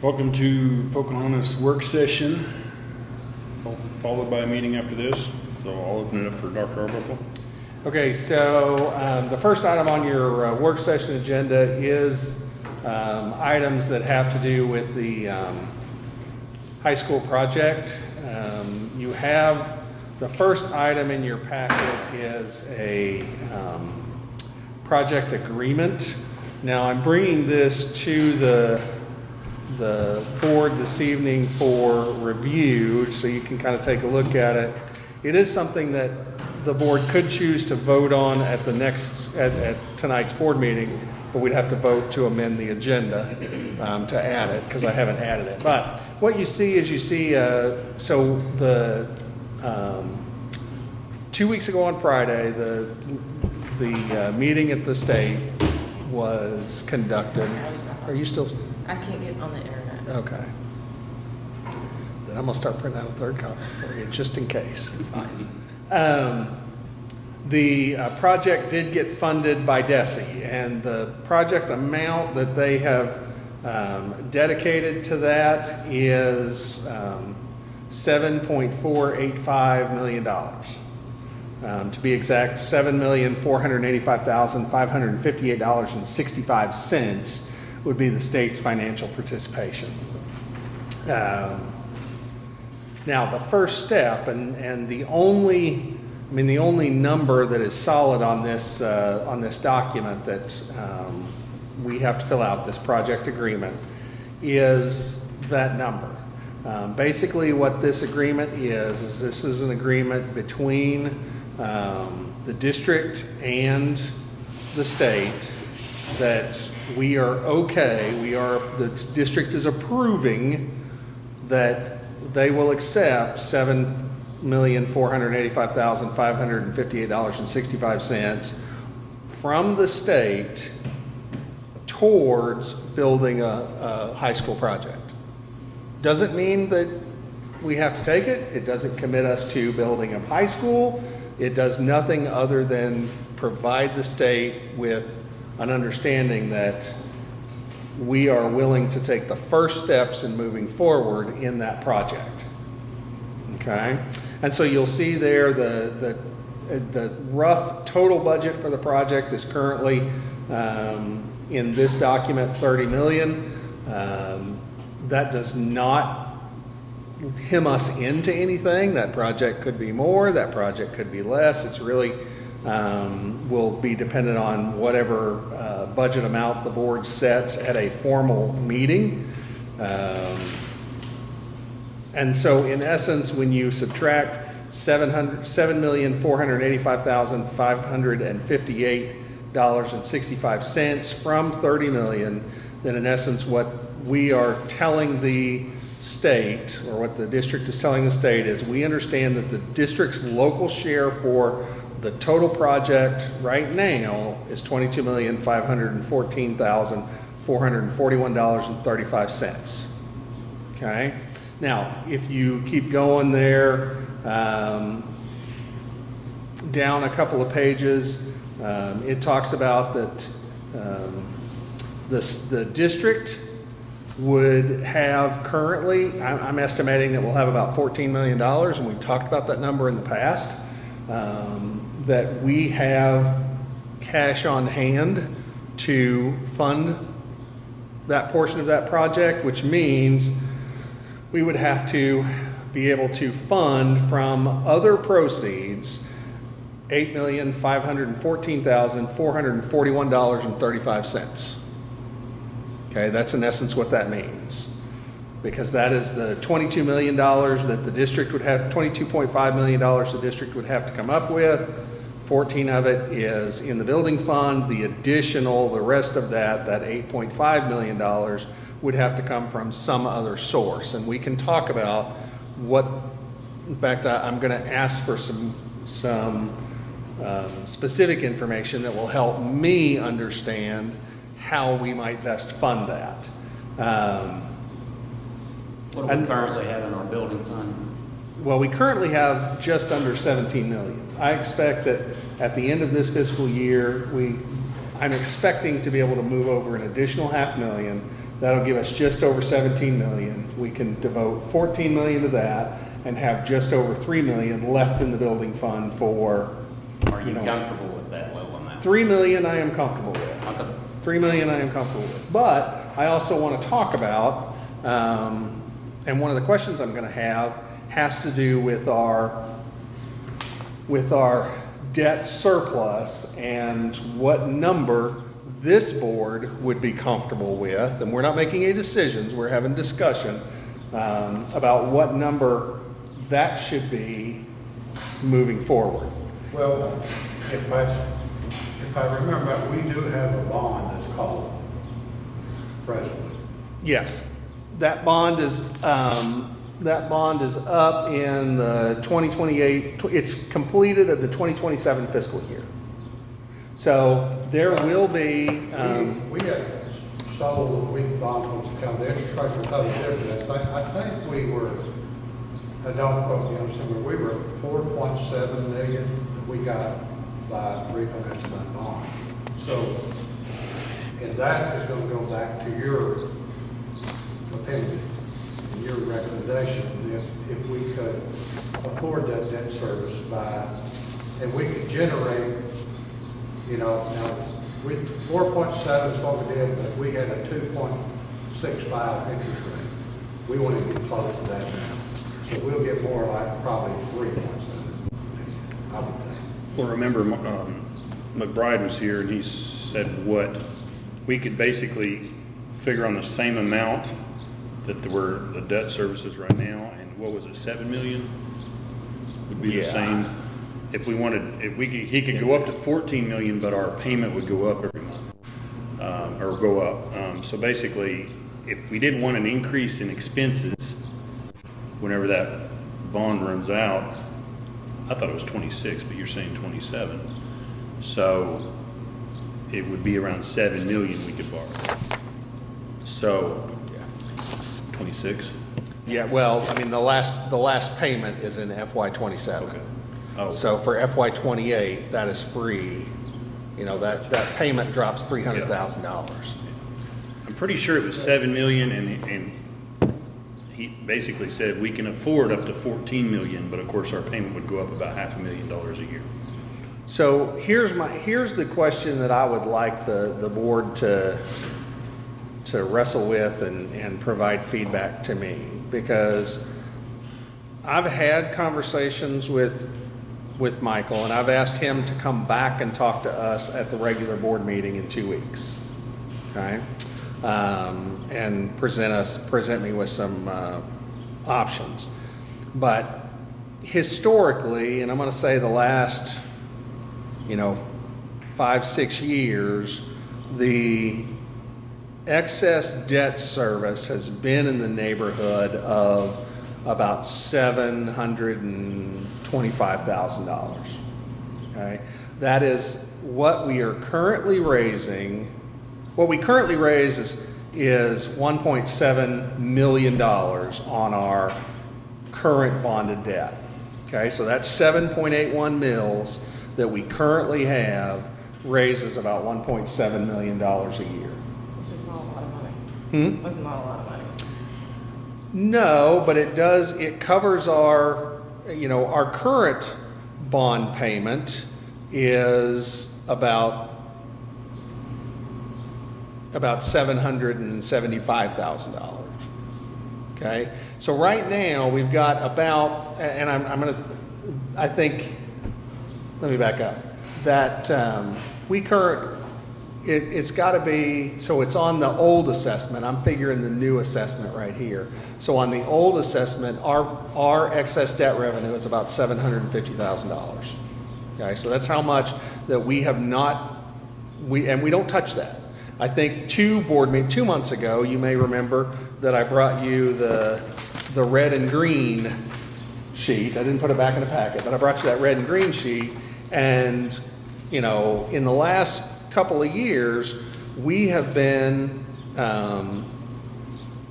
Welcome to Pocahontas work session, followed by a meeting after this. So I'll open it up for Dr. Arbuckle. Okay, so the first item on your work session agenda is items that have to do with the high school project. You have the first item in your packet is a project agreement. Now I'm bringing this to the board this evening for review, so you can kind of take a look at it. It is something that the board could choose to vote on at the at tonight's board meeting, but we'd have to vote to amend the agenda to add it, because I haven't added it. But what you see is so the 2 weeks ago on Friday, the meeting at the state was conducted. Are you still? I can't get on the internet. Okay. Then I'm gonna start printing out a third copy for you, just in case. It's fine. The project did get funded by DESE, and the project amount that they have dedicated to that is $7.485 million. To be exact, $7,485,558.65 would be the state's financial participation. Now, the first step, and the only number that is solid on this document that we have to fill out, this project agreement, is that number. Basically, what this agreement is this is an agreement between the district and the state that the district is approving that they will accept $7,485,558.65 from the state towards building a high school project. Doesn't mean that we have to take it. It doesn't commit us to building a high school. It does nothing other than provide the state with an understanding that we are willing to take the first steps in moving forward in that project. Okay? And so you'll see there the rough total budget for the project is currently in this document $30 million. That does not hem us into anything. That project could be more, that project could be less. It's really will be dependent on whatever budget amount the board sets at a formal meeting. And so in essence, when you subtract $7,485,558.65 from $30 million, then in essence what we are telling the state, or what the district is telling the state, is we understand that the district's local share for the total project right now is $22,514,441.35. Okay? Now, if you keep going there, down a couple of pages, it talks about that the district would have currently, I'm estimating that we'll have about $14 million, and we've talked about that number in the past, that we have cash on hand to fund that portion of that project, which means we would have to be able to fund from other proceeds $8,514,441.35. Okay, that's in essence what that means, because that is the $22 million that the district would have, $22.5 million the district would have to come up with. 14 of it is in the building fund. The rest of that $8.5 million would have to come from some other source. And we can talk about what, in fact, I'm going to ask for some specific information that will help me understand how we might best fund that. What do we currently have in our building fund? Well, we currently have just under 17 million. I expect that at the end of this fiscal year, I'm expecting to be able to move over an additional $500,000 That'll give us just over 17 million. We can devote 14 million to that and have just over 3 million left in the building fund for, Are you comfortable with that level amount? 3 million I am comfortable with. Okay. 3 million I am comfortable with. But I also want to talk about, and one of the questions I'm going to have has to do with our debt surplus and what number this board would be comfortable with. And we're not making any decisions, we're having discussion about what number that should be moving forward. Well, if I remember, we do have a bond that's called presently. Yes, that bond is up in the 2028, it's completed at the 2027 fiscal year. So there will be, We had sold, we bond was come, the interest rate was totally different. I think we were, I don't quote me on somewhere, we were 4.7 million that we got by refinancing that bond. So, and that is gonna go back to your opinion, your recommendation, if we could afford that debt service by, and we could generate, you know, now, 4.7 is what we did, but we had a 2.65 interest rate. We want to get close to that now. So we'll get more like probably 3.7, I would think. Well, remember, McBride was here and he said what, we could basically figure on the same amount that there were the debt services right now, and what was it, 7 million? Would be the Yeah. same. If we wanted, he could go up to 14 million, but our payment would go up every month, or go up. So basically, if we didn't want an increase in expenses, whenever that bond runs out, I thought it was 26, but you're saying 27. So it would be around 7 million we could borrow. So 26. yeah, well, I mean, the last payment is in FY '27. Okay. Oh. So for FY '28, that is free. You know, that payment drops $300,000. I'm pretty sure it was 7 million, and he basically said we can afford up to 14 million, but of course our payment would go up about $500,000 a year. So here's the question that I would like the board to wrestle with and provide feedback to me, because I've had conversations with Michael, and I've asked him to come back and talk to us at the regular board meeting in 2 weeks, okay? And present me with some options. But historically, and I'm gonna say the last, 5-6 years, the excess debt service has been in the neighborhood of about $725,000. Okay, that is what we are currently raising. What we currently raise is $1.7 million on our current bonded debt. Okay, so that's 7.81 mils that we currently have raises about $1.7 million a year. Which is not a lot of money. That's not a lot of money. No, but it covers our current bond payment is about $775,000. Okay, so right now we've got about, and let me back up. That it's got to be, so it's on the old assessment. I'm figuring the new assessment right here. So on the old assessment, our excess debt revenue is about $750,000. Okay, so that's how much that we have not, we don't touch that. I think 2 months ago, you may remember that I brought you the red and green sheet. I didn't put it back in the packet, but I brought you that red and green sheet. And, in the last couple of years, we have been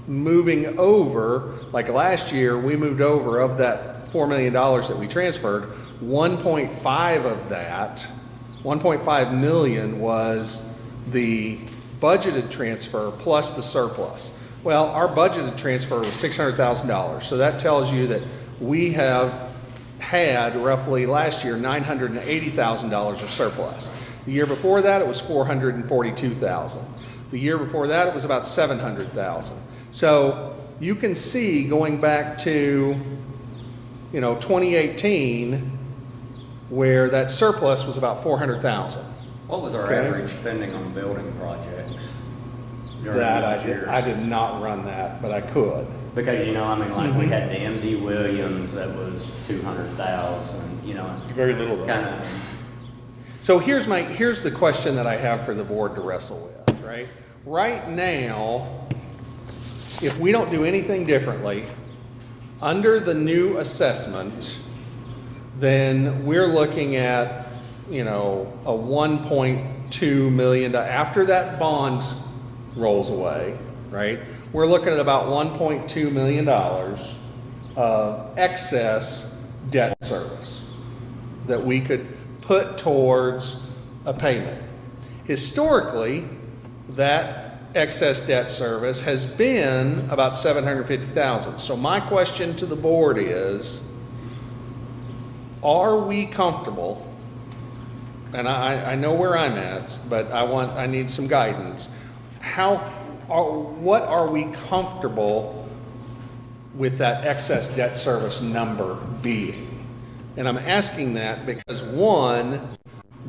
moving over, like last year, we moved over of that $4 million that we transferred, 1.5 of that, 1.5 million was the budgeted transfer plus the surplus. Well, our budgeted transfer was $600,000. So that tells you that we have had roughly last year $980,000 of surplus. The year before that, it was $442,000. The year before that, it was about $700,000. So you can see going back to, 2018, where that surplus was about $400,000. What was our Okay. average spending on building projects during That those years? I did not run that, but I could. Because, we Mm-hmm. had the MD Williams that was 200,000, Very little though. kind of. So here's the question that I have for the board to wrestle with, right? Right now, if we don't do anything differently, under the new assessment, then we're looking at, a 1.2 million, after that bond rolls away, right? We're looking at about $1.2 million of excess debt service that we could put towards a payment. Historically, that excess debt service has been about $750,000. So my question to the board is, are we comfortable, and I know where I'm at, but I need some guidance. What are we comfortable with that excess debt service number being? And I'm asking that because, one,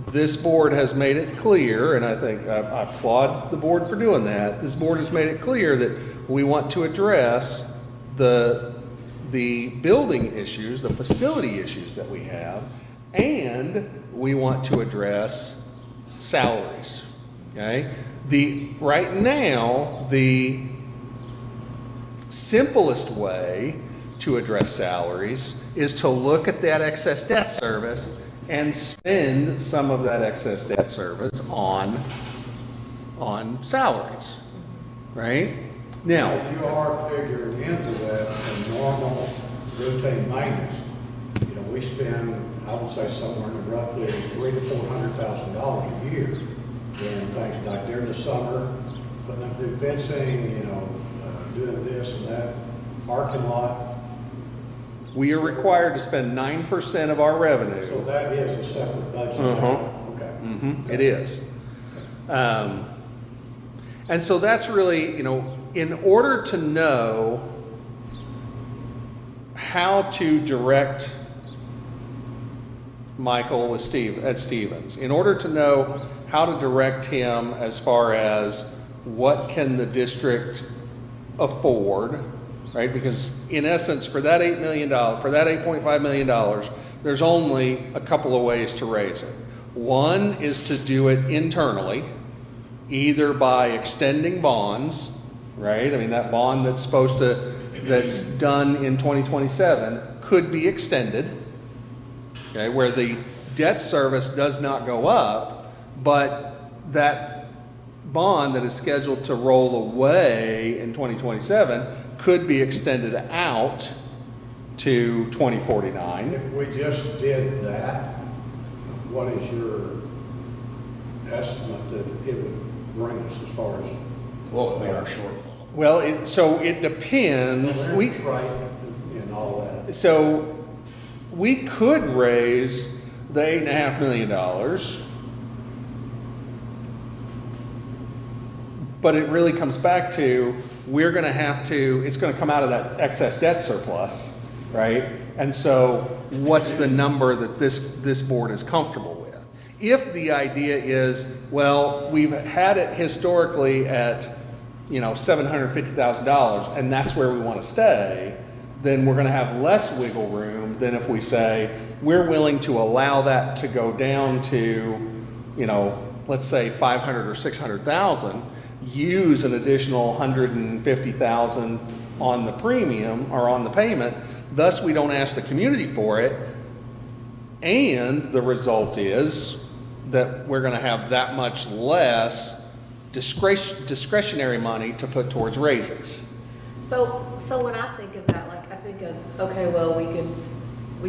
this board has made it clear, and I think I applaud the board for doing that. This board has made it clear that we want to address the building issues, the facility issues that we have, and we want to address salaries. Okay? Right now, the simplest way to address salaries is to look at that excess debt service and spend some of that excess debt service on salaries, right? Now, You are figuring into that a normal routine maintenance. We spend, I would say, somewhere in roughly $300,000 to $400,000 a year doing things like during the summer, putting up new fencing, doing this and that, parking lot. we are required to spend 9% of our revenue. So that is a separate budget. Okay. It is. And so that's really, in order to know how to direct Michael at Stevens, in order to know how to direct him as far as what can the district afford, right? Because in essence, for that $8 million, for that $8.5 million, there's only a couple of ways to raise it. One is to do it internally, either by extending bonds, right? I mean, that bond that's done in 2027 could be extended, okay, where the debt service does not go up, but that bond that is scheduled to roll away in 2027 could be extended out to 2049. If we just did that, what is your estimate that it would bring us as far as? What would be our shortfall? Well, so it depends. Right, and all that. So we could raise the $8.5 million, but it really comes back to, it's going to come out of that excess debt surplus, right? And so what's the number that this board is comfortable with? If the idea is, well, we've had it historically at, $750,000, and that's where we want to stay, then we're going to have less wiggle room than if we say, we're willing to allow that to go down to, let's say 500 or 600,000, use an additional 150,000 on the premium or on the payment, thus we don't ask the community for it, and the result is that we're going to have that much less discretionary money to put towards raises. So when I think of that, I think of, okay, well, we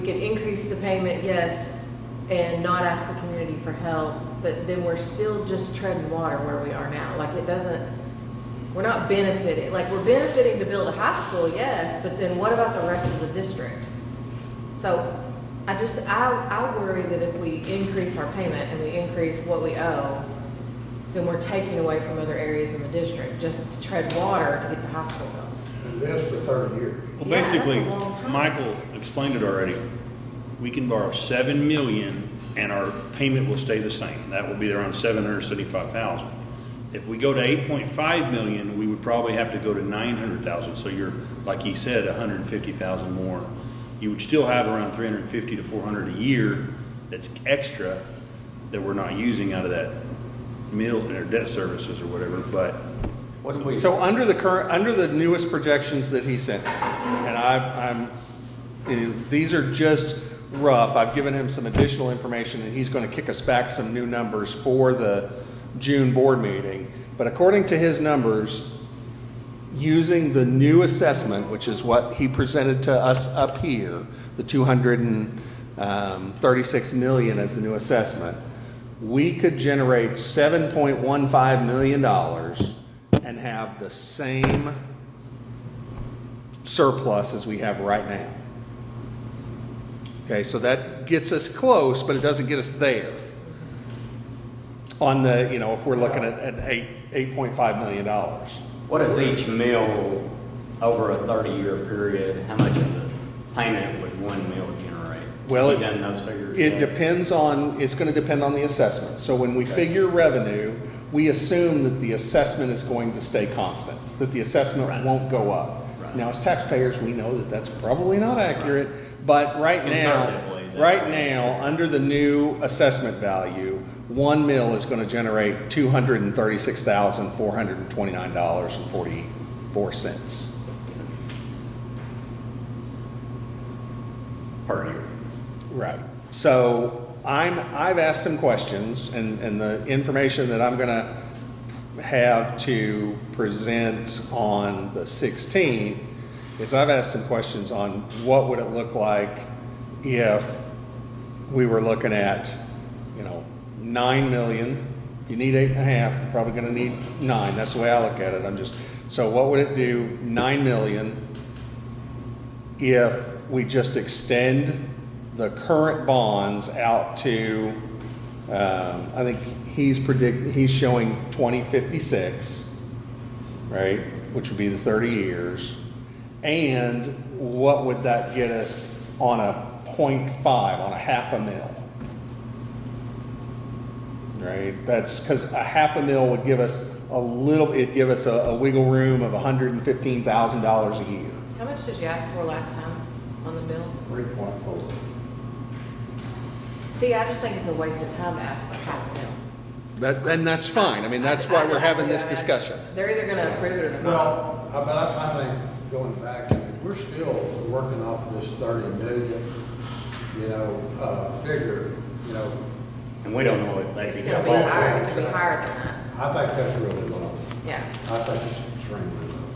can increase the payment, yes, and not ask the community for help. but then we're still just treading water where we are now. Like, it doesn't, we're not benefiting, like, we're benefiting to build a high school, yes, but then what about the rest of the district? So I worry that if we increase our payment and we increase what we owe, then we're taking away from other areas in the district just to tread water to get the high school built. And this for 30 years. Well, Yeah, that's a basically, long time. Michael explained it already. We can borrow 7 million and our payment will stay the same. That will be around 775,000. If we go to 8.5 million, we would probably have to go to 900,000. So you're, like he said, 150,000 more. You would still have around 350 to 400 a year that's extra that we're not using out of that mill or debt services or whatever, but What do we, So under the newest projections that he sent, and these are just rough, I've given him some additional information and he's gonna kick us back some new numbers for the June board meeting. But according to his numbers, using the new assessment, which is what he presented to us up here, the 236 million as the new assessment, we could generate $7.15 million and have the same surplus as we have right now. Okay, so that gets us close, but it doesn't get us there. On the, if we're looking at $8.5 million. what is each mill over a 30-year period? How much of the payment would one mill generate? Well, Have you done those figures It yet? depends on, it's gonna depend on the assessment. So when we figure revenue, we assume that the assessment is going to stay constant, that the assessment Right. won't go up. Right. Now, as taxpayers, we know that that's probably not accurate, but Conservatively, that's right right. now, under the new assessment value, one mill is gonna generate $236,429.44. Per year. Right. So I've asked some questions, and the information that I'm gonna have to present on the 16th is I've asked some questions on what would it look like if we were looking at, 9 million. If you need 8.5, you're probably gonna need 9. That's the way I look at it. So what would it do, 9 million, if we just extend the current bonds out to, I think he's showing 2056, right? Which would be the 30 years. And what would that get us on a 0.5, on a half a mil? Right? That's because a half a mil would give us it'd give us a wiggle room of $115,000 a year. How much did you ask for last time on the bill? 3.4. See, I just think it's a waste of time to ask for half a mil. And that's fine. I mean, that's why we're having this discussion. They're either gonna approve it or they're not. Well, but I think going back, we're still working off of this 30 million, figure, And we don't know if that's It's even. gonna be higher, it could be higher than that, I think that's really low. yeah. I think it's extremely low.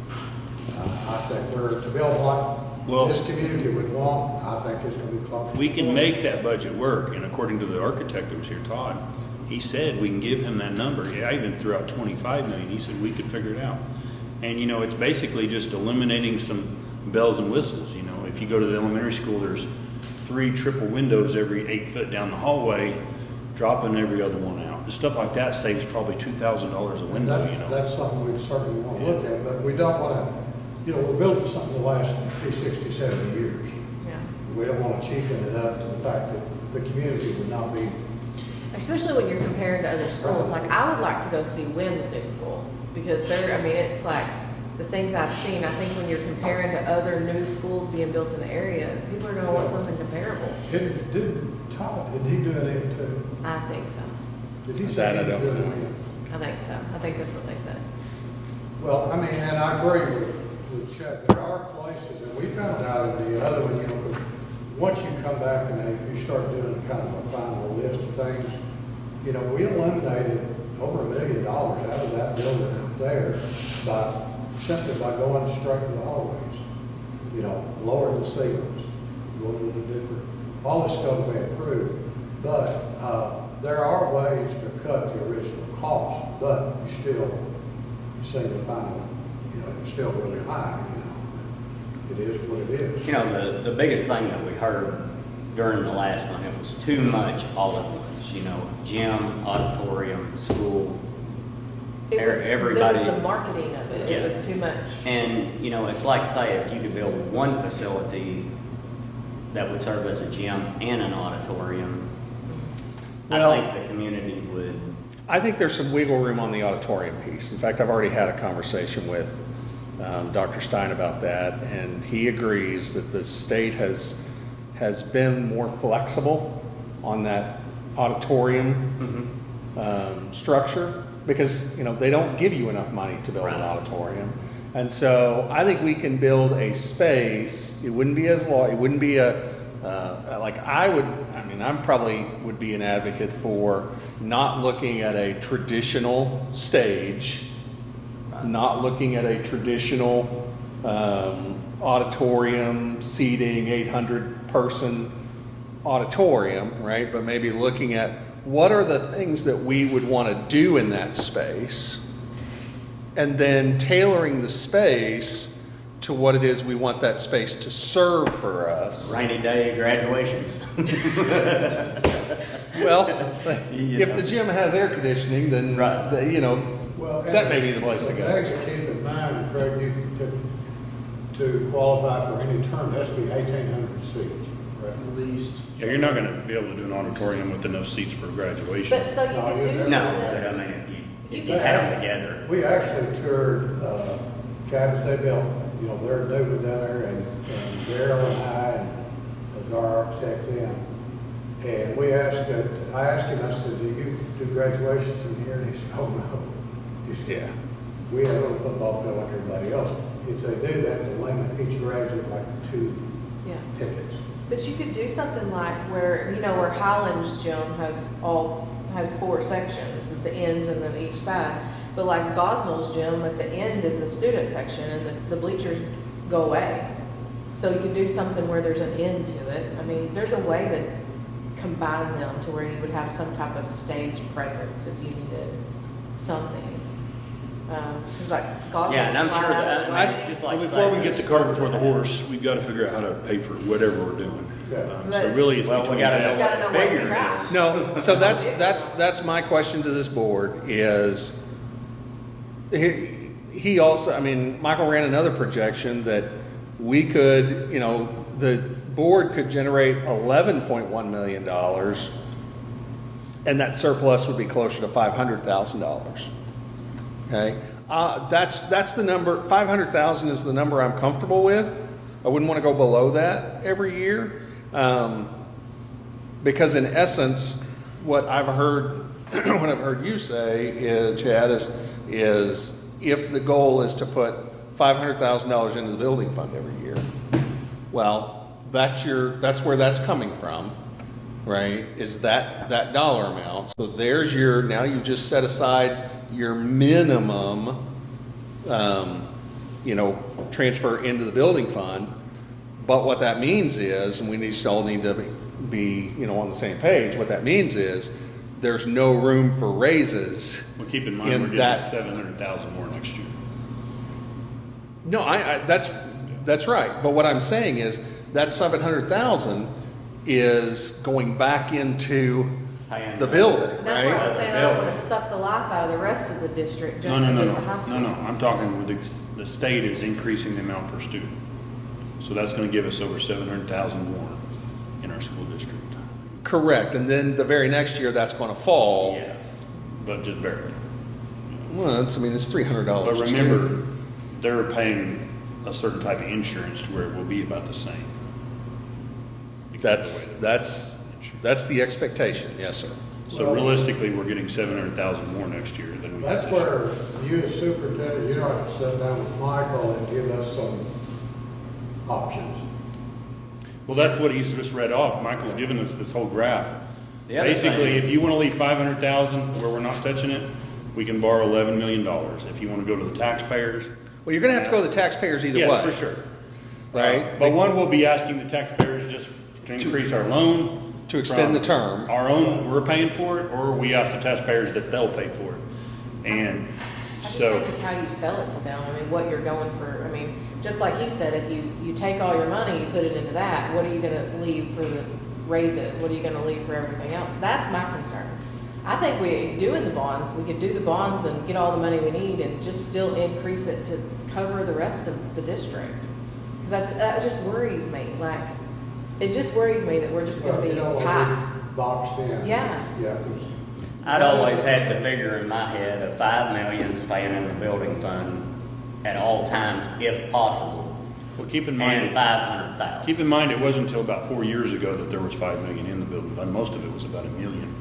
I think to build Well- what this community would want, I think it's gonna be close. we can make that budget work. And according to the architect that was here, Todd, he said we can give him that number. Yeah, I even threw out 25 million. He said we could figure it out. And it's basically just eliminating some bells and whistles. If you go to the elementary school, there's 3 triple windows every 8 foot down the hallway, dropping every other one out. Stuff like that saves probably $2,000 a window. That's something we certainly want to look at, but we don't want to, we're building something that lasts 50, 60, 70 years. Yeah. We don't want to cheapen it up to the fact that the community would not be. Especially when you're comparing to other schools, like I would like to go see Wynn's new school, because it's like, the things I've seen, I think when you're comparing to other new schools being built in the area, people are gonna want something comparable. Todd, did he do any too? I think so. Did he say That I he was don't doing know. it? I think so. I think that's what they said. Well, and I agree with Chet, there are places, and we found out in the other one, because once you come back and you start doing kind of a final list of things, we eliminated over $1 million out of that building out there simply by going straight to the hallways. Lower the ceilings, go with the different, all this stuff we approved, but there are ways to cut the original cost, but you still seem to find it, it's still really high, It is what it is. The biggest thing that we heard during the last one, it was too much all at once, gym, auditorium, school. Everybody. It was the marketing of it. Yeah. It was too much. And, it's like, say, if you could build one facility that would serve as a gym and an auditorium, Well, I think the community would. I think there's some wiggle room on the auditorium piece. In fact, I've already had a conversation with Dr. Stein about that, and he agrees that the state has been more flexible on that auditorium structure because they don't give you enough money to build an auditorium, and so I think we can build a space. It wouldn't be as large. It wouldn't be I'm probably would be an advocate for not looking at a traditional stage, not looking at a traditional auditorium seating 800 person auditorium, right? But maybe looking at what are the things that we would want to do in that space, and then tailoring the space to what it is we want that space to serve for us. Rainy day graduations. Well, if the gym has air conditioning, then, Right. that may be the place to The go. thing to keep in mind, Craig, to qualify for any term, that's be 1,800 seats. Right? At least. Yeah, you're not gonna be able to do an auditorium with enough seats for graduation. But so you No, can you do never- something. No, but I mean, if you have them together. We actually toured cabins they built, they're doing down there, and Daryl and I, and our architect then, and I asked him, I said, do you do graduations in here? And he said, oh, no. He said, Yeah. we have a little football field like everybody else. If they do that, to limit each graduate like 2 Yeah. tickets. But you could do something like where Highlands Gym has 4 sections at the ends and then each side. But like Gosnell's gym at the end is a student section and the bleachers go away. So you could do something where there's an end to it. I mean, there's a way to combine them to where you would have some type of stage presence if you needed something. Cause like Gosnell's. Yeah, and I'm sure that, I mean, just like. Before we get the cart before the horse, we've got to figure out how to pay for whatever we're doing. So really, it's Well, we between gotta that. know Gotta know what what figure your it house. is. No, so that's my question to this board is, he also, Michael ran another projection that we could, the board could generate $11.1 million, and that surplus would be closer to $500,000. Okay, that's the number. 500,000 is the number I'm comfortable with. I wouldn't want to go below that every year, because in essence, what I've heard you say is, Chad, is if the goal is to put $500,000 into the building fund every year, well, that's where that's coming from, right? Is that dollar amount? So there's now you just set aside your minimum, transfer into the building fund. But what that means is, and we all need to be on the same page. What that means is there's no room for raises. Well, keep in mind, we're getting 700,000 more next year. No, that's right. But what I'm saying is that 700,000 is going back into the building, That's why I was right? saying I don't want to suck the life out of the rest of the district just No, to get the high school. no, I'm talking with the state is increasing the amount per student. So that's gonna give us over 700,000 more in our school district. Correct. And then the very next year, that's going to fall. Yes, but just barely. Well, it's $300. But a remember, student. they're paying a certain type of insurance to where it will be about the same. That's the expectation. Yes, sir. So realistically, we're getting 700,000 more next year than we. That's did this year. where you as superintendent, you don't have to sit down with Michael and give us some options. Well, that's what he's just read off. Michael's given us this whole graph. The other Basically, thing- if you want to leave 500,000 where we're not touching it, we can borrow $11 million. If you want to go to the taxpayers. Well, you're going to have to go to the taxpayers either way. Yes, for sure. Right? But one, we'll be asking the taxpayers just to increase our loan. To extend the from term. Our own, we're paying for it, or we ask the taxpayers that they'll pay for it. And I just so, think it's how you sell it to them. I mean, what you're going for. I mean, just like you said, if you take all your money, you put it into that, what are you gonna leave for the raises? What are you gonna leave for everything else? That's my concern. I think we could do the bonds and get all the money we need and just still increase it to cover the rest of the district. Because that just worries me. Like, it just worries me that we're just gonna be tight. Boxed in. Yeah. Yeah, 'cause I'd always had the figure in my head of 5 million staying in the building fund at all times if possible, well, keep in and mind, 500,000. keep in mind, it wasn't until about 4 years ago that there was 5 million in the building fund. Most of it was about $1 million.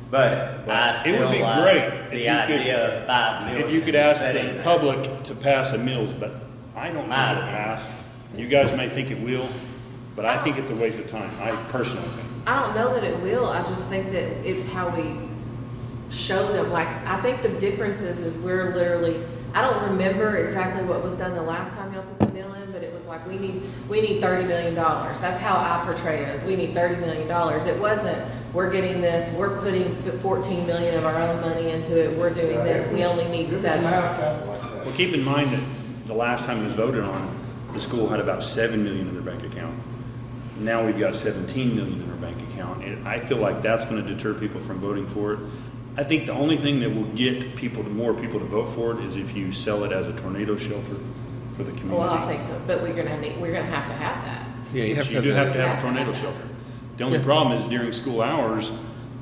But I It would still be like great if the you could- idea of 5 million. If you could ask sitting the there. public to pass a mills, but I don't think it'll pass. You guys may think it will, but I think it's a waste of time, I personally think. I don't know that it will, I just think that it's how we show them, like, I think the difference is we're literally, I don't remember exactly what was done the last time y'all put the mill in, but it was like, we need $30 million. That's how I portray it, as we need $30 million. It wasn't, we're getting this, we're putting 14 million of our own money into it, we're doing this, we only need it was 7. mapped out like that. Well, keep in mind that the last time it was voted on, the school had about 7 million in their bank account. Now we've got 17 million in our bank account, and I feel like that's gonna deter people from voting for it. I think the only thing that will get more people to vote for it is if you sell it as a tornado shelter for the community. Well, I think so, but we're gonna have to have that. Yeah, you have But to you do have to that. have a tornado shelter. The only problem is during school hours,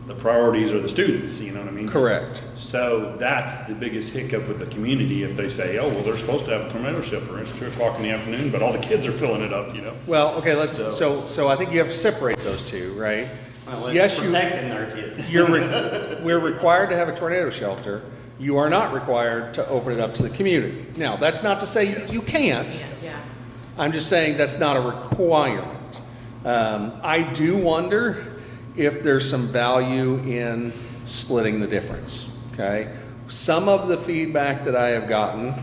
the priorities are the students, you know what I mean? Correct. So that's the biggest hiccup with the community, if they say, oh, well, they're supposed to have a tornado shelter, it's 2:00 in the afternoon, but all the kids are filling it up, you know? Well, okay, let's, So- so I think you have to separate those two, right? Well, it's Yes, protecting their kids. we're required to have a tornado shelter. You are not required to open it up to the community. Now, that's not to say you can't. Yeah. I'm just saying that's not a requirement. I do wonder if there's some value in splitting the difference, okay? Some of the feedback that I have gotten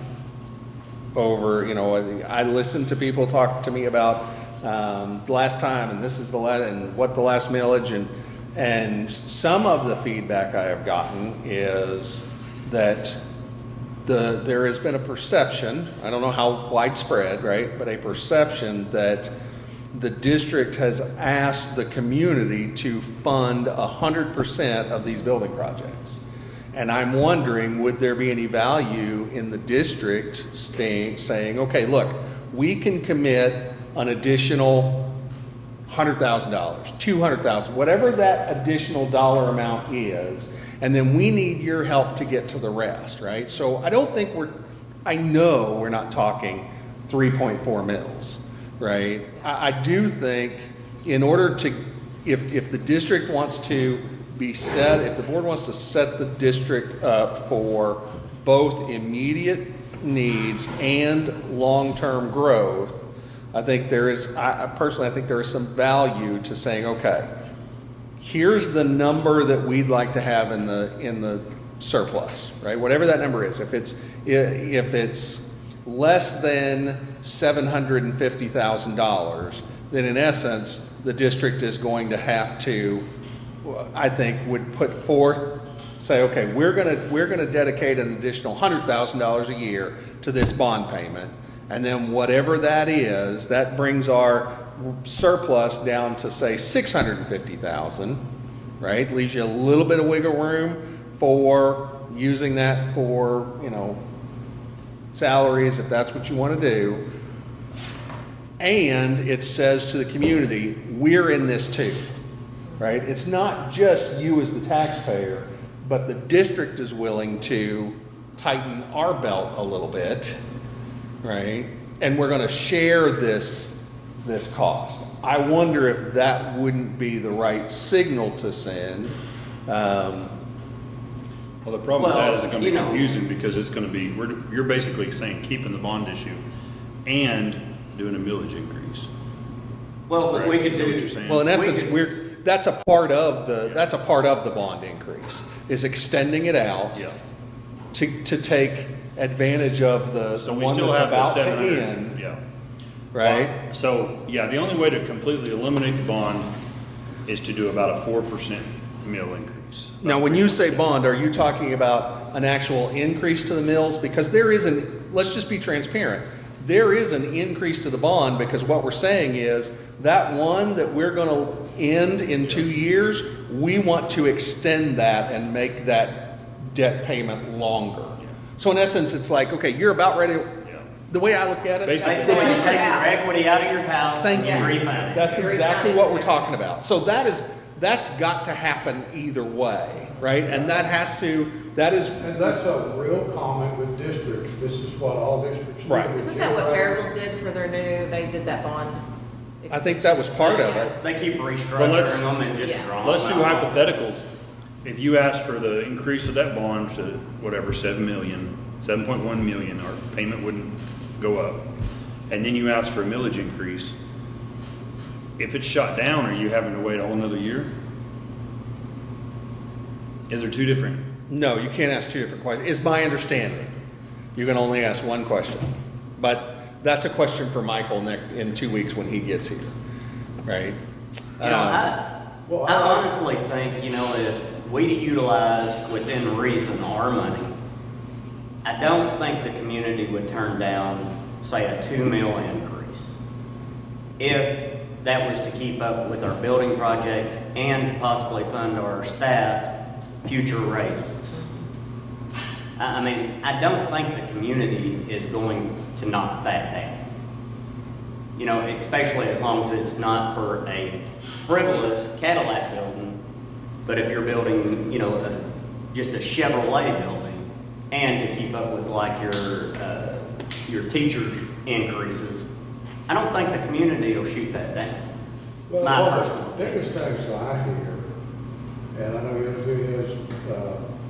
over, I listen to people talk to me about last time, and this is the last, and what the last millage, and some of the feedback I have gotten is that there has been a perception, I don't know how widespread, right, but a perception that the district has asked the community to fund 100% of these building projects. And I'm wondering, would there be any value in the district saying, okay, look, we can commit an additional $100,000, $200,000, whatever that additional dollar amount is, and then we need your help to get to the rest, right? So I don't think I know we're not talking 3.4 mils, right? I do think in order to, if the district wants to if the board wants to set the district up for both immediate needs and long-term growth, I think personally, I think there is some value to saying, okay, here's the number that we'd like to have in the surplus, right? Whatever that number is. If it's less than $750,000, then in essence, the district is going to have to, I think, would put forth, say, okay, we're gonna dedicate an additional $100,000 a year to this bond payment, and then whatever that is, that brings our surplus down to, say, $650,000, right? Leaves you a little bit of wiggle room for using that for, salaries, if that's what you want to do. And it says to the community, we're in this too, right? It's not just you as the taxpayer, but the district is willing to tighten our belt a little bit, right? And we're going to share this cost. I wonder if that wouldn't be the right signal to send. Well, the problem with that is it's Well, gonna be confusing, because it's gonna be, you're basically saying keeping the bond issue and doing a millage increase. Well, but we Right? could Is that what do. you're saying? Well, in essence, could- that's a part of the bond increase, is extending it out Yeah. to take advantage of the So we one still that's have the about to 700, end, yeah. right? So, yeah, the only way to completely eliminate the bond is to do about a 4% mill increase. Now, when you say bond, are you talking about an actual increase to the mills? Because there isn't, let's just be transparent. There is an increase to the bond because what we're saying is that one that we're gonna end in 2 years, we want to extend that and make that debt payment longer. So in essence, it's like, okay, you're about ready, the way I look at it. Basically, Basically, you take your equity out of your house Thank and you. refinance. That's exactly what we're talking about. So that's got to happen either way, right? And that is. And that's a real common with districts. This is what all districts do. Right. Isn't that what Maryville did for their they did that bond? I think that was part of it. They keep Well, restructuring them and just Yeah. drawing let's do them out. hypotheticals. If you ask for the increase of that bond to whatever, 7.1 million, our payment wouldn't go up. And then you ask for a millage increase. If it's shot down, are you having to wait a whole another year? Is there two different? No, you can't ask two different questions, is my understanding. You can only ask one question. But that's a question for Michael in 2 weeks when he gets here, right? You know, I honestly think, you know, if we utilize within reason our money, I don't think the community would turn down, say, a 2 mil increase. If that was to keep up with our building projects and to possibly fund our staff future raises. I mean, I don't think the community is going to knock that down. You know, especially as long as it's not for a frivolous Cadillac building, but if you're building, you know, just a Chevrolet building, and to keep up with like your teachers' increases, I don't think the community will shoot that down. Well, My one of personal the biggest things that I hear, and I know yours is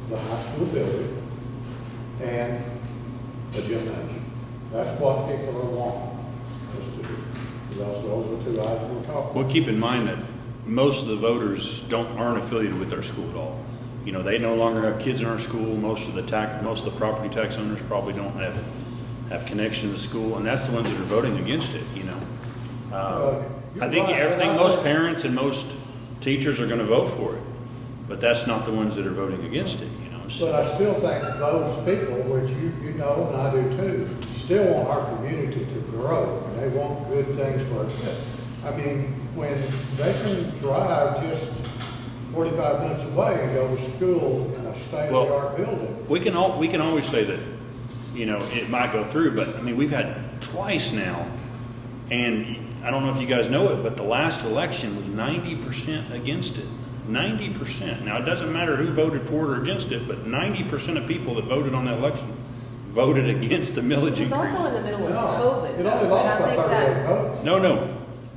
the high school building and the gymnasium. That's what people are wanting. Those are the two items we're talking about. Well, keep in mind that most of the voters aren't affiliated with our school at all. You know, they no longer have kids in our school. Most of the property tax owners probably don't have connection to the school, and that's the ones that are voting against it, you know. I think most parents and most teachers are gonna vote for it, but that's not the ones that are voting against it, you know. So. But I still think those people, which you know and I do too, still want our community to grow, and they want good things for us. I mean, when they can drive just 45 minutes away and go to school in a state-of-the-art building. We can always say that, you know, it might go through, but I mean, we've had twice now, and I don't know if you guys know it, but the last election was 90% against it. 90%. Now, it doesn't matter who voted for it or against it, but 90% of people that voted on that election voted against the millage increase. It was also in the middle of No, COVID. it though, only and lost I by think 30 that- votes. No.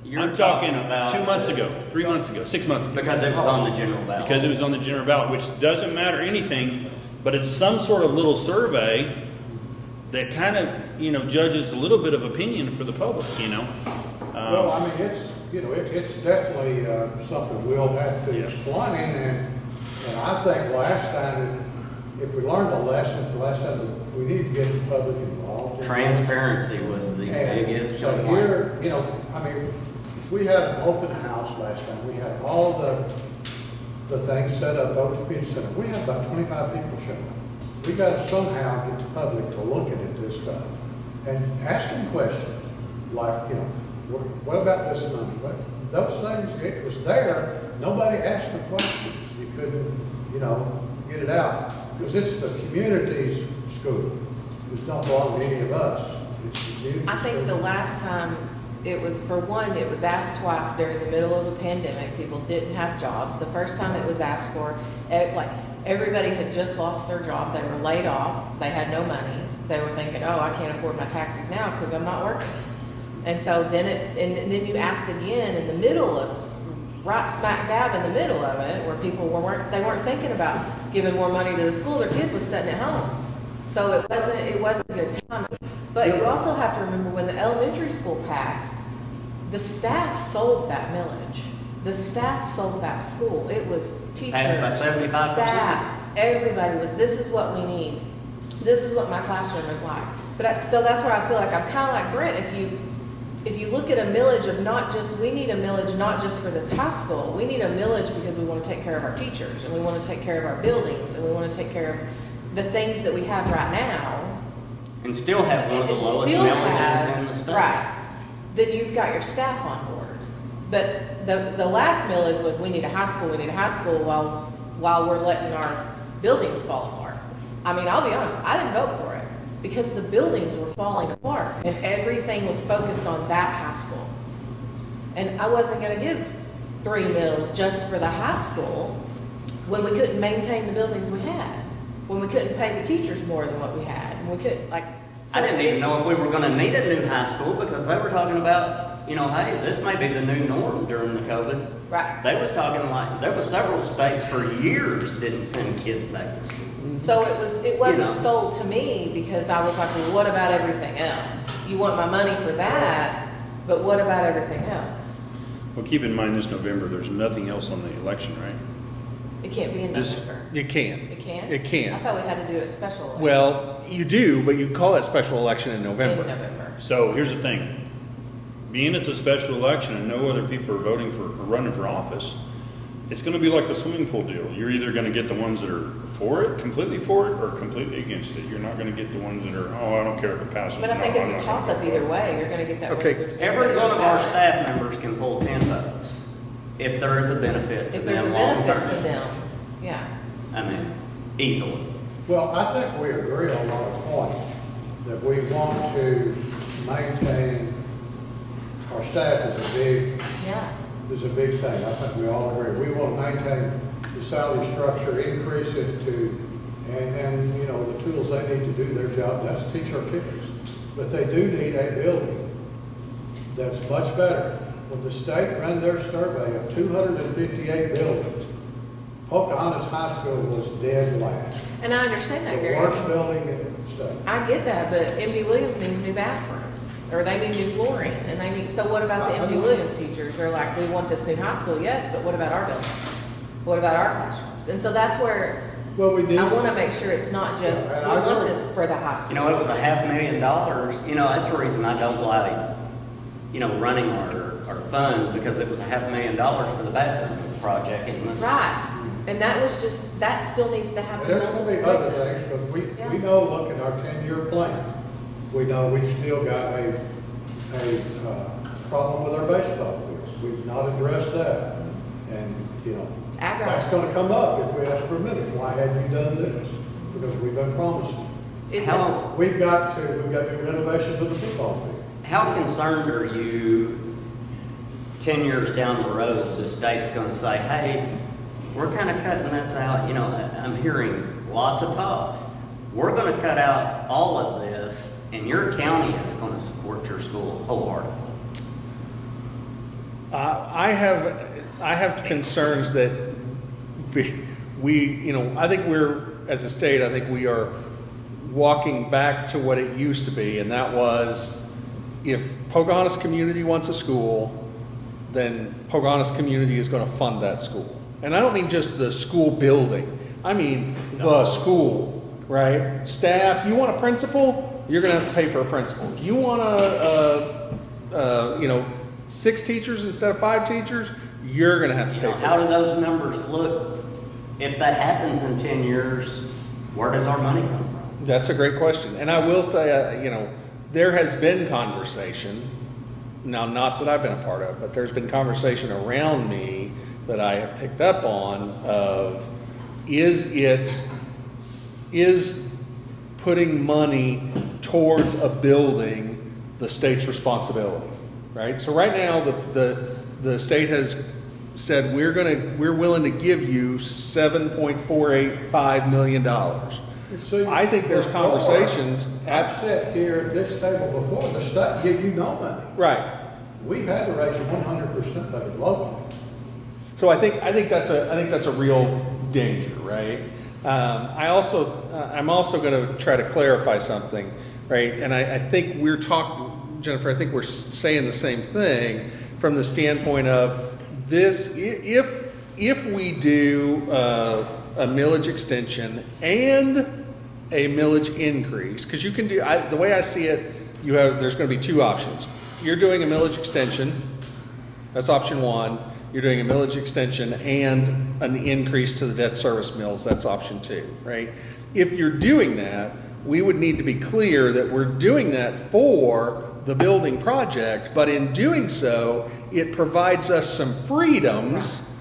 You're I'm talking about 2 months ago, 3 months ago, 6 months ago. because it was on the general ballot. Because it was on the general ballot, which doesn't matter anything, but it's some sort of little survey that kind of, you know, judges a little bit of opinion for the public, you know? Well, I mean, it's definitely something we'll have to Yeah. explain, and I think last time, if we learned the lessons, we need to get the public involved. Transparency was the And biggest so complaint. here, you know, I mean, we had an open house last time. We had all the things set up, OTP Center. We had about 25 people show up. We got to somehow get the public to look at this stuff and ask them questions like, you know, what about this money? Those things, it was there. Nobody asked the questions. You couldn't, you know, get it out because it's the community's school. It don't belong to any of us. It's the community's I think the school. last time, it was asked twice during the middle of a pandemic. People didn't have jobs. The first time it was asked for, like, everybody had just lost their job. They were laid off. They had no money. They were thinking, oh, I can't afford my taxes now because I'm not working. And so then and then you asked again in the middle of, right smack dab in the middle of it, where people weren't thinking about giving more money to the school. Their kid was sitting at home. So it wasn't good timing. But you also have to remember when the elementary school passed, the staff sold that millage. The staff sold that school. It was teachers, Passed by 75%. staff, everybody was, this is what we need. This is what my classroom is like. So that's where I feel like I'm kind of like Brent. if you look at a millage of not just, we need a millage not just for this high school, we need a millage because we want to take care of our teachers, and we want to take care of our buildings, and we want to take care of the things that we have right now. And still have one of the And lowest still millages have- in the state. Right, then you've got your staff on board. But the last millage was, we need a high school while we're letting our buildings fall apart. I mean, I'll be honest, I didn't vote for it, because the buildings were falling apart, and everything was focused on that high school. And I wasn't gonna give 3 mills just for the high school, when we couldn't maintain the buildings we had, when we couldn't pay the teachers more than what we had, and we couldn't, like. I didn't even know if we were gonna need a new high school, because they were talking about, you know, hey, this may be the new norm during the COVID. Right. They was talking like, there was several states for years didn't send kids back to school. So it wasn't You know. sold to me, because I was like, well, what about everything else? You want my money for that, but what about everything else? Well, keep in mind this November, there's nothing else on the election, right? It can't be in This- November. You can. It can't? It can. I thought we had to do a special election Well, you do, but you call that special election in in November. November. So here's the thing. Being it's a special election and no other people are voting for, or running for office, it's gonna be like the swimming pool deal. You're either gonna get the ones that are for it, or completely against it. You're not gonna get the ones that are, oh, I don't care if it passes. But I No, think I'm it's not a gonna toss-up vote. either way. You're gonna get that. Okay. whether there's Every one of our ballot. staff members can pull 10 votes, if there is a benefit to If there's a them long benefit to term. them, yeah. I mean, easily. Well, I think we agree on a lot of points, that we want to maintain, our staff is a big thing. I think we all agree. We want to maintain the salary structure, increase it to, and, you know, the tools they need to do their job, that's teach our kids. But they do need a building that's much better. When the state ran their survey of 258 buildings, Pocahontas High School was dead last. And I understand that, The Gary. worst building in the state. I get that, but MD Williams needs new bathrooms, or they need new flooring, and they need, so what about the MD Williams teachers? They're like, we want this new high school, yes, but what about our building? What about our classrooms? And so that's where Well, we need. I wanna make sure it's not just, Yeah, and we I want agree. this for the high You school. know, it was $500,000, you know, that's the reason I don't like, you know, running our fund, because it was $500,000 for the bathroom project in this. Right, and that was just, that still needs to happen. There's gonna be multiple other places. things, but we Yeah. know, look at our 10-year plan, we know we've still got a problem with our baseball field. We've not addressed that. And, you know, I got that's it. gonna come up if we ask for a minute. Why hadn't you done this? Because we've been promising. Is How- that, We've got to do renovations of the football field. How concerned are you 10 years down the road, the state's gonna say, hey, we're kind of cutting this out, you know, I'm hearing lots of talks. We're gonna cut out all of this, and your county is gonna support your school wholeheartedly. I have concerns that you know, I think as a state, I think we are walking back to what it used to be, and that was, if Pocahontas community wants a school, then Pocahontas community is gonna fund that school. And I don't mean just the school building, I mean the school, right? Staff, you want a principal, you're gonna have to pay for a principal. You want you know, 6 teachers instead of 5 teachers, you're gonna have to You pay know, for how it. do those numbers look? If that happens in 10 years, where does our money come from? That's a great question. And I will say, you know, there has been conversation, now not that I've been a part of, but there's been conversation around me that I have picked up on of, is putting money towards a building the state's responsibility, right? So right now, the state has said, we're willing to give you $7.485 million. See, I think there's before, conversations I've sat here at this table before, the state give you no money. Right. We've had to raise 100% of it locally. So I think that's a real danger, right? I'm also going to try to clarify something, right? And I think Jennifer, I think we're saying the same thing from the standpoint of this, if we do a millage extension and a millage increase, because you can do, the way I see it, there's going to be 2 options. you're doing a millage extension, that's option one. You're doing a millage extension and an increase to the debt service mills, that's option two, right? If you're doing that, we would need to be clear that we're doing that for the building project, but in doing so, it provides us some freedoms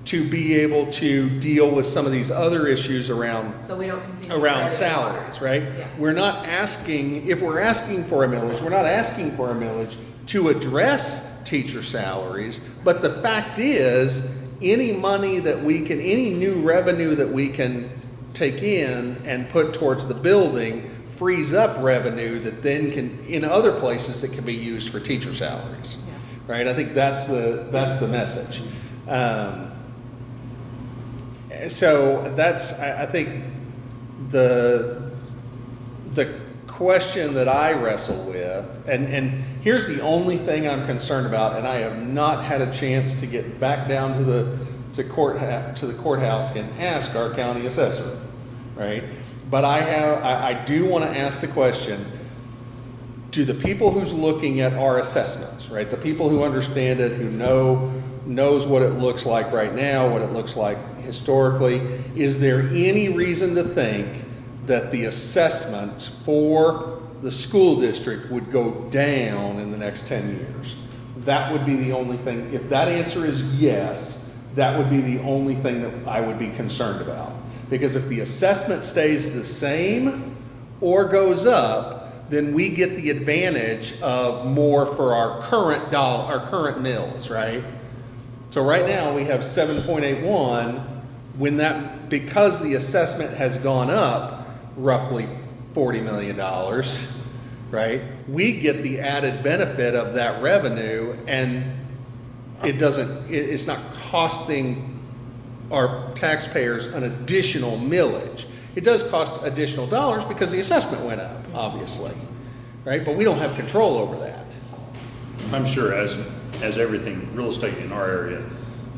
to be able to deal with some of these other issues around So we don't continue. around salaries, right? Yeah. We're not asking, if we're asking for a millage, we're not asking for a millage to address teacher salaries, but the fact is, any money that we can, any new revenue that we can take in and put towards the building frees up revenue that then can, in other places, that can be used for teacher salaries, right? I think that's the message. So that's, I think, the question that I wrestle with, and here's the only thing I'm concerned about, and I have not had a chance to get back down to the courthouse and ask our county assessor, right? But I do want to ask the question, do the people who's looking at our assessments, right? The people who understand it, who knows what it looks like right now, what it looks like historically, is there any reason to think that the assessments for the school district would go down in the next 10 years? That would be the only thing. If that answer is yes, that would be the only thing that I would be concerned about. Because if the assessment stays the same or goes up, then we get the advantage of more for our current mills, right? So right now we have 7.81, because the assessment has gone up roughly $40 million, right? We get the added benefit of that revenue, and it's not costing our taxpayers an additional millage. It does cost additional dollars because the assessment went up, obviously, right? But we don't have control over that. I'm sure as everything, real estate in our area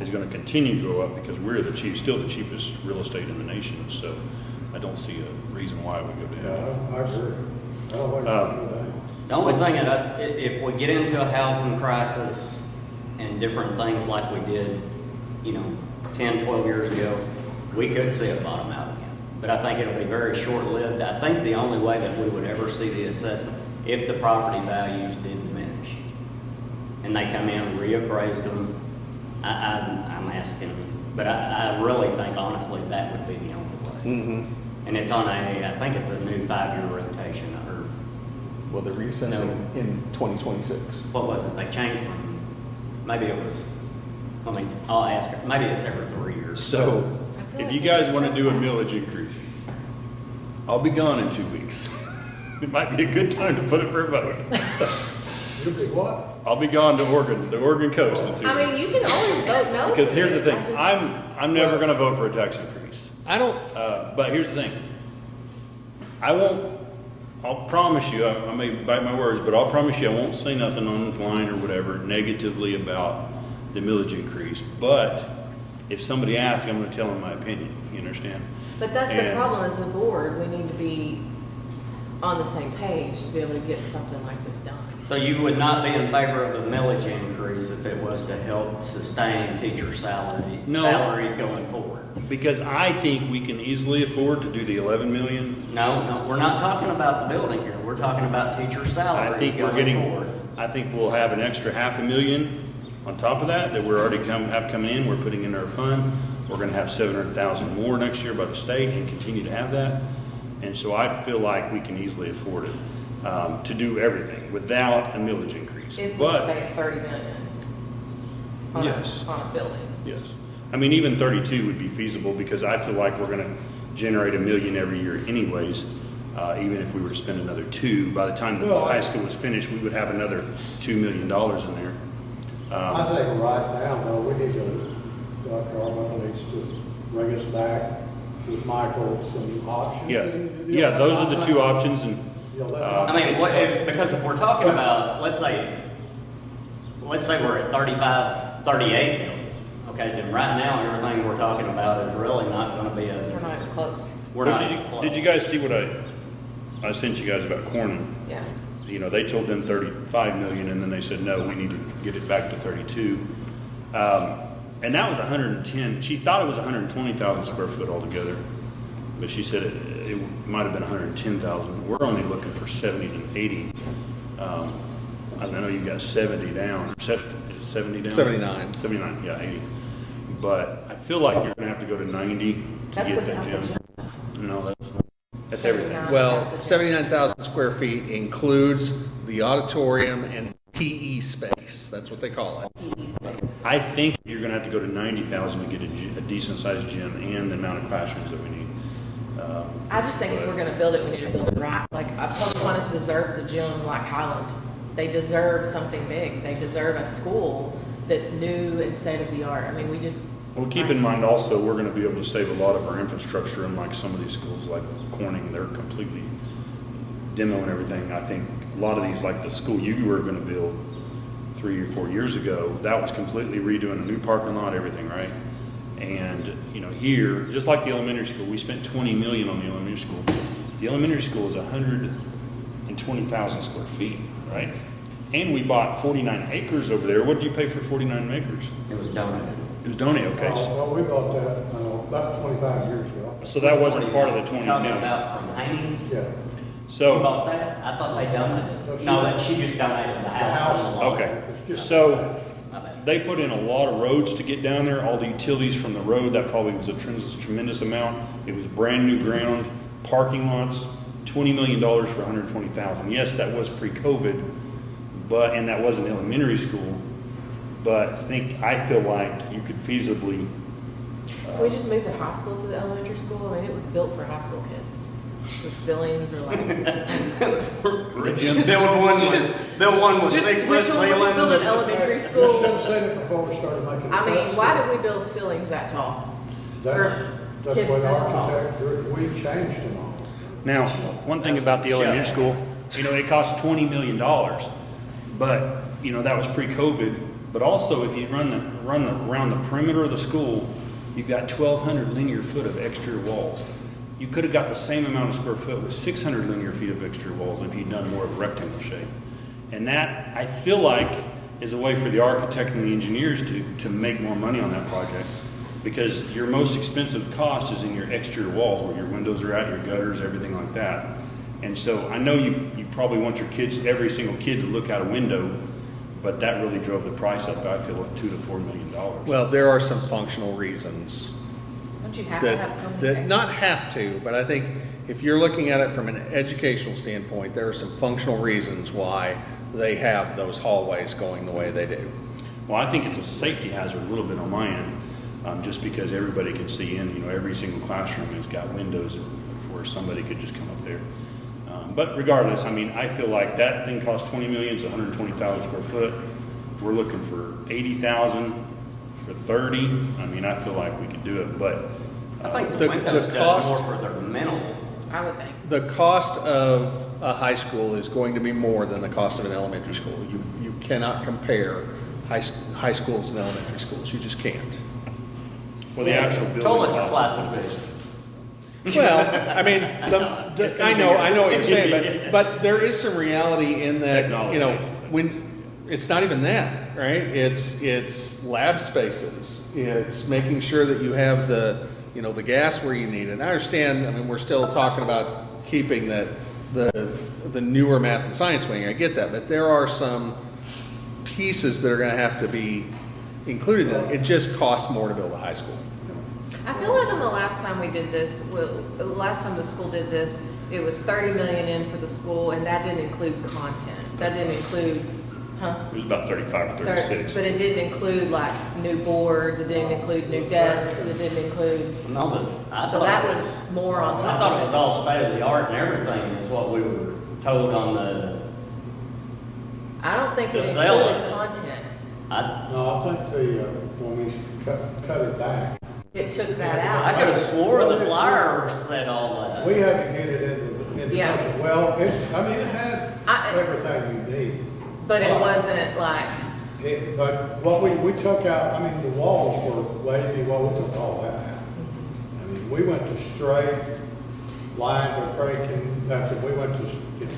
is going to continue to go up because we're still the cheapest real estate in the nation. So I don't see a reason why it would go down. Yeah, I agree. I don't think it should go down. The only thing if we get into a housing crisis and different things like we did, 10, 12 years ago, we could see it bottom out again. But I think it'll be very short-lived. I think the only way that we would ever see the assessment, if the property values did diminish, and they come in and reappraise them, I'm asking, but I really think, honestly, that would be the only way. Mm-hmm. And it's on I think it's a new 5-year rotation, I heard. Well, they're reassessing in 2026. What was it? They changed them. Maybe it was, I'll ask her. Maybe it's every 3 years. So if you guys want to do a millage increase, I'll be gone in 2 weeks. It might be a good time to put it for a vote. You'll be what? I'll be gone to the Oregon coast in 2 weeks. I mean, you can always vote no. Because here's the thing, I just- I'm never going to vote for a tax increase. I don't, But here's the thing. I'll promise you, I may bite my words, but I'll promise you I won't say nothing online or whatever negatively about the millage increase. But if somebody asks, I'm going to tell them my opinion. You understand? But that's the problem as the board, we need to be on the same page to be able to get something like this done. So you would not be in favor of a millage increase if it was to help sustain teacher salaries going forward? Because I think we can easily afford to do the 11 million. No, we're not talking about the building here. We're talking about teacher salaries going forward. I think we'll have an extra $500,000 on top of that we're already have coming in. We're putting in our fund. We're going to have 700,000 more next year by the state and continue to have that. And so I feel like we can easily afford it to do everything without a millage increase. If we stay at 30 million on Yes. a building. Yes. I mean, even 32 would be feasible because I feel like we're going to generate $1 million every year anyways. Even if we were to spend another $2 million, by the time the high school was finished, we would have another $2 million in there. I think right now, though, we need to, Dr. Arbuckle needs to bring us back with Michael some options. Yeah, those are the two options. And because if we're talking about, let's say we're at 35, 38 million. Okay, then right now, everything we're talking about is really not going to be We're not even close. We're not even close. Did you guys see what I sent you guys about Corning? Yeah. You know, they told them 35 million, and then they said, no, we need to get it back to 32. And that was 110, she thought it was 120,000 square foot altogether, but she said it might have been 110,000. We're only looking for 70 to 80. I know you got 70 down, 70 down? 79. 79, yeah, 80. But I feel like you're gonna have to go to 90 to That's get that without the gym. No, that's everything. Well, 79,000 square feet includes the auditorium and PE space. That's what they call it. PE space. I think you're gonna have to go to 90,000 to get a decent sized gym and the amount of classrooms that we need. I just think if we're gonna build it, we need to build it right. Like, Pocahontas deserves a gym like Highland. They deserve something big. They deserve a school that's new and state of the art. I mean, we just. Well, keep in mind also, we're gonna be able to save a lot of our infrastructure, and like some of these schools like Corning, they're completely demoing everything. I think a lot of these, like the school you were gonna build 3 or 4 years ago, that was completely redoing a new parking lot, everything, right? And, you know, here, just like the elementary school, we spent 20 million on the elementary school. The elementary school is 120,000 square feet, right? And we bought 49 acres over there. What did you pay for 49 acres? It was donated. It was donated, okay. Well, we bought that, about 25 years ago. So that wasn't part of the 20 Talking million. about from Haney? Yeah. You So, bought that? I thought they donated. No, that she just donated the house. house. okay, It's just- so My bad. they put in a lot of roads to get down there, all the utilities from the road, that probably was a tremendous amount. It was brand new ground, parking lots, $20 million for 120,000. Yes, that was pre-COVID, and that was an elementary school, but I feel like you could feasibly, Can we just move the high school to the elementary school? I mean, it was built for high school kids. The ceilings are like. Build one with Just, 6 which foot one was built ceilings. in elementary We should have school? said it before we started making. I mean, why did we build ceilings that tall? That's For kids what the this tall? architect, we changed them all. now, one thing about the elementary school, you know, it cost $20 million, but, you know, that was pre-COVID. But also, if you run around the perimeter of the school, you've got 1,200 linear foot of exterior walls. You could have got the same amount of square foot with 600 linear feet of exterior walls if you'd done more of a rectangle shape. And that, I feel like, is a way for the architect and the engineers to make more money on that project. Because your most expensive cost is in your exterior walls, where your windows are at, your gutters, everything like that. And so I know you probably want your kids, every single kid, to look out a window, but that really drove the price up, I feel, like $2 to $4 million. Well, there are some functional reasons Don't you have to have so many? that not have to, but I think if you're looking at it from an educational standpoint, there are some functional reasons why they have those hallways going the way they do. Well, I think it's a safety hazard a little bit on my end, just because everybody can see in, you know, every single classroom has got windows where somebody could just come up there. But regardless, I mean, I feel like that thing cost 20 million, it's 120,000 square foot. We're looking for 80,000 for 30. I mean, I feel like we could do it, but I think The- the windows the does cost- more for their mental. I would think. The cost of a high school is going to be more than the cost of an elementary school. You cannot compare high schools and elementary schools. You just can't. well, the actual building Toilets are cost. plastic-based. Well, I mean, I know what you're saying, but there is some reality in that, you know, when, it's not even that, right? It's lab spaces. It's making sure that you have the, you know, the gas where you need it. And I understand, I mean, we're still talking about keeping the newer math and science wing. I get that, but there are some pieces that are gonna have to be included in it. It just costs more to build a high school. I feel like on the last time we did this, the last time the school did this, it was 30 million in for the school, and that didn't include content. That didn't include, It was about 35 or 36. But it didn't include like new boards, it didn't include new desks, it didn't include, No, but I so thought that it was more on I top thought it of was it. all state of the art and everything is what we were told on the, I don't think it The sale. included content. No, I think when we cut it back, It took that I out. could have swore the flyer said all that. we had to get it in the Yeah. budget. Well, it had I- everything you need. But it wasn't like, But what we took out, I mean, the walls were wavy, well, we took all that out. I mean, we went to straight lines of breaking, that's it, we went to, you know,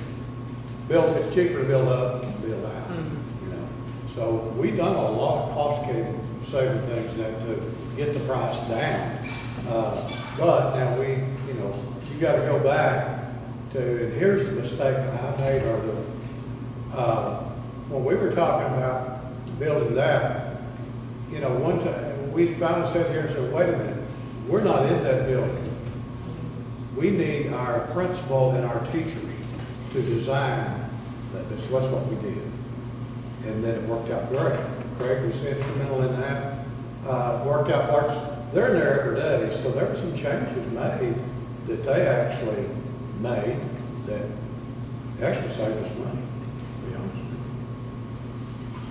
it's cheaper to build up than to build out, you know. So we done a lot of cost saving things in that to get the price down. But now you gotta go back to, and here's the mistake that I made, or when we were talking about building that, one time, we finally sat here and said, wait a minute, we're not in that building. We need our principal and our teachers to design that. That's what we did. And then it worked out great. Craig was instrumental in that. Worked out, they're in there every day, so there were some changes made that they actually made that actually saved us money, to be honest with you.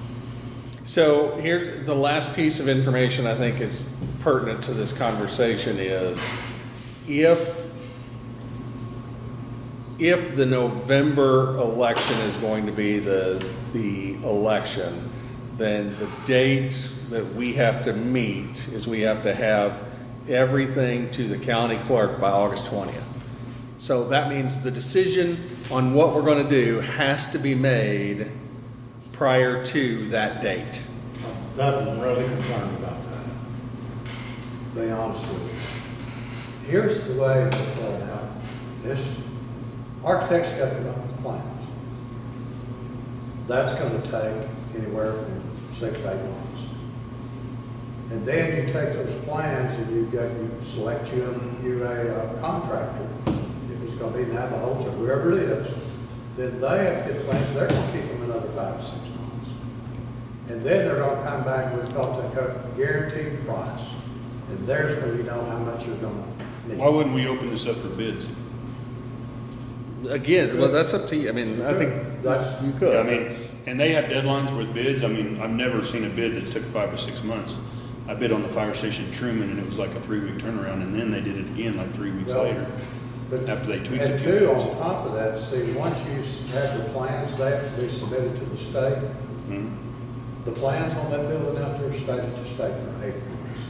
So here's the last piece of information I think is pertinent to this conversation is if the November election is going to be the election, then the date that we have to meet is we have to have everything to the county clerk by August 20th. So that means the decision on what we're going to do has to be made prior to that date. I'm really concerned about that, to be honest with you. Here's the way it's played out. Architects got to come up with plans. That's going to take anywhere from 6 to 8 months. And then you take those plans and you select you a contractor. If it's going to be Navajos or whoever it is, then they have to get plans. They're going to keep them another 5 to 6 months. And then they're going to come back with a guaranteed price. And there's where you know how much you're going to need. Why wouldn't we open this up for bids? Again, well, that's up to you. I mean, I think you could. Yeah, I mean, and they have deadlines with bids. I mean, I've never seen a bid that took 5 to 6 months. I bid on the fire station Truman, and it was like a 3-week turnaround, and then they did it again like 3 weeks later, after they tweaked it. And two, on top of that, see, once you have the plans, they have to be submitted to the state. The plans on that building out there stated to state for 8 months.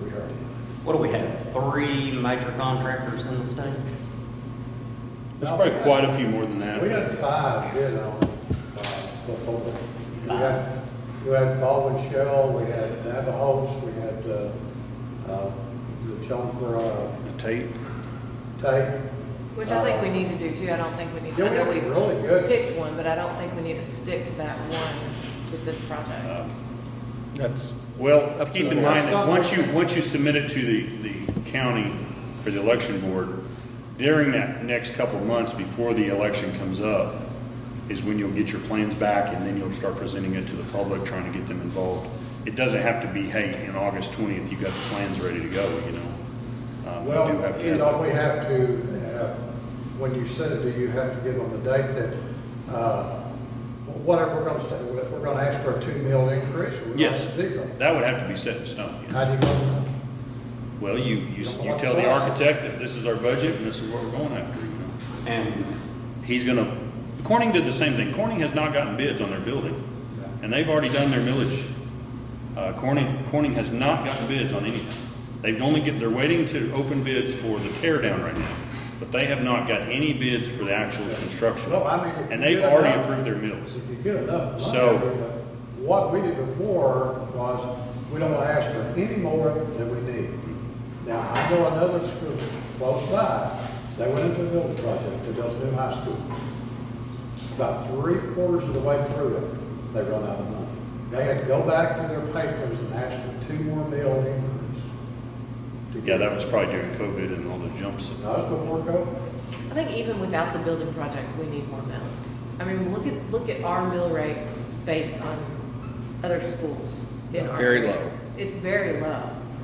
We heard it. What do we have, 3 major contractors in the state? There's probably quite a few more than that. We had 5 bid on before. We had Baldwin Shell, we had Navajos, we had the Chelmsford Tate. Which I think we need to do too. I don't think we need to. Yeah, we I know have a really good. picked one, but I don't think we need to stick to that one with this project. Well, keep in mind that once you submit it to the county for the election board, during that next couple of months before the election comes up is when you'll get your plans back, and then you'll start presenting it to the public, trying to get them involved. It doesn't have to be, hey, in August 20th, you've got the plans ready to go, Well, we have to, when you send it, do you have to give them a date that, whatever we're going to say, if we're going to ask for a 2 mil increase, we're going Yes, to 0. that would have to be set in stone. Yes. How do you go to that? Well, you tell the architect that this is our budget and this is what we're going after, And He's gonna, Corning did the same thing. Corning has not gotten bids on their building, and they've already done their millage. Corning has not gotten bids on anything. They're waiting to open bids for the tear down right now, but they have not got any bids for the actual construction. Well, I mean, And they've already approved their mills. If you get enough money, So- what we did before was, we don't want to ask for any more than we need. Now, I know another school close by, they went into a building project, they built a new high school. About 3/4 of the way through it, they run out of money. They had to go back to their patrons and ask for 2 more mil increase. Yeah, that was probably during COVID and all the jumps. That was before COVID. I think even without the building project, we need more mills. I mean, look at our mill rate based on other schools in our Very area. low. It's very low.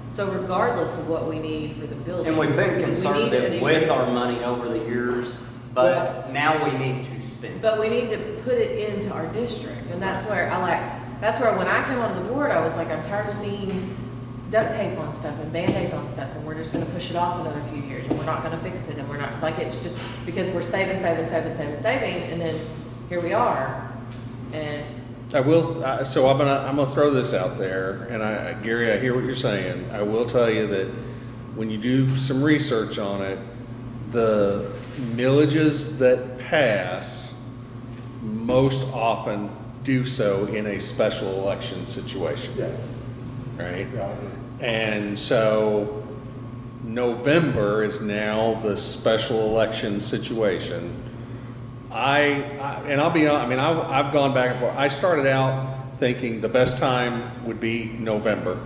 So regardless of what we need for the building. And we've been we need conservative an with increase. our money over the years, but now we need to spend. But we need to put it into our district, and that's where when I came on the board, I was like, I'm tired of seeing duct tape on stuff and Band-Aids on stuff, and we're just gonna push it off another few years, and we're not gonna fix it, and we're not, like, it's just because we're saving, and then here we are, and I will, so I'm gonna throw this out there, and Gary, I hear what you're saying. I will tell you that when you do some research on it, the millages that pass most often do so in a special election situation, Yeah, right? yeah, I agree. And so November is now the special election situation. And I'll be honest, I mean, I've gone back and forth. I started out thinking the best time would be November.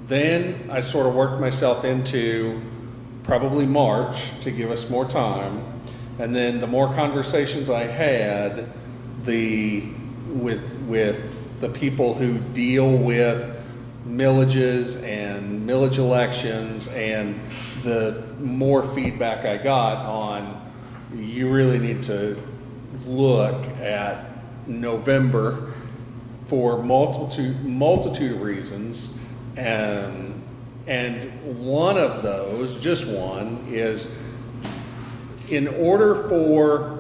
Then I sort of worked myself into probably March to give us more time. And then the more conversations I had, with the people who deal with millages and millage elections, and the more feedback I got on, you really need to look at November for multitude of reasons. And one of those, just one, is in order for,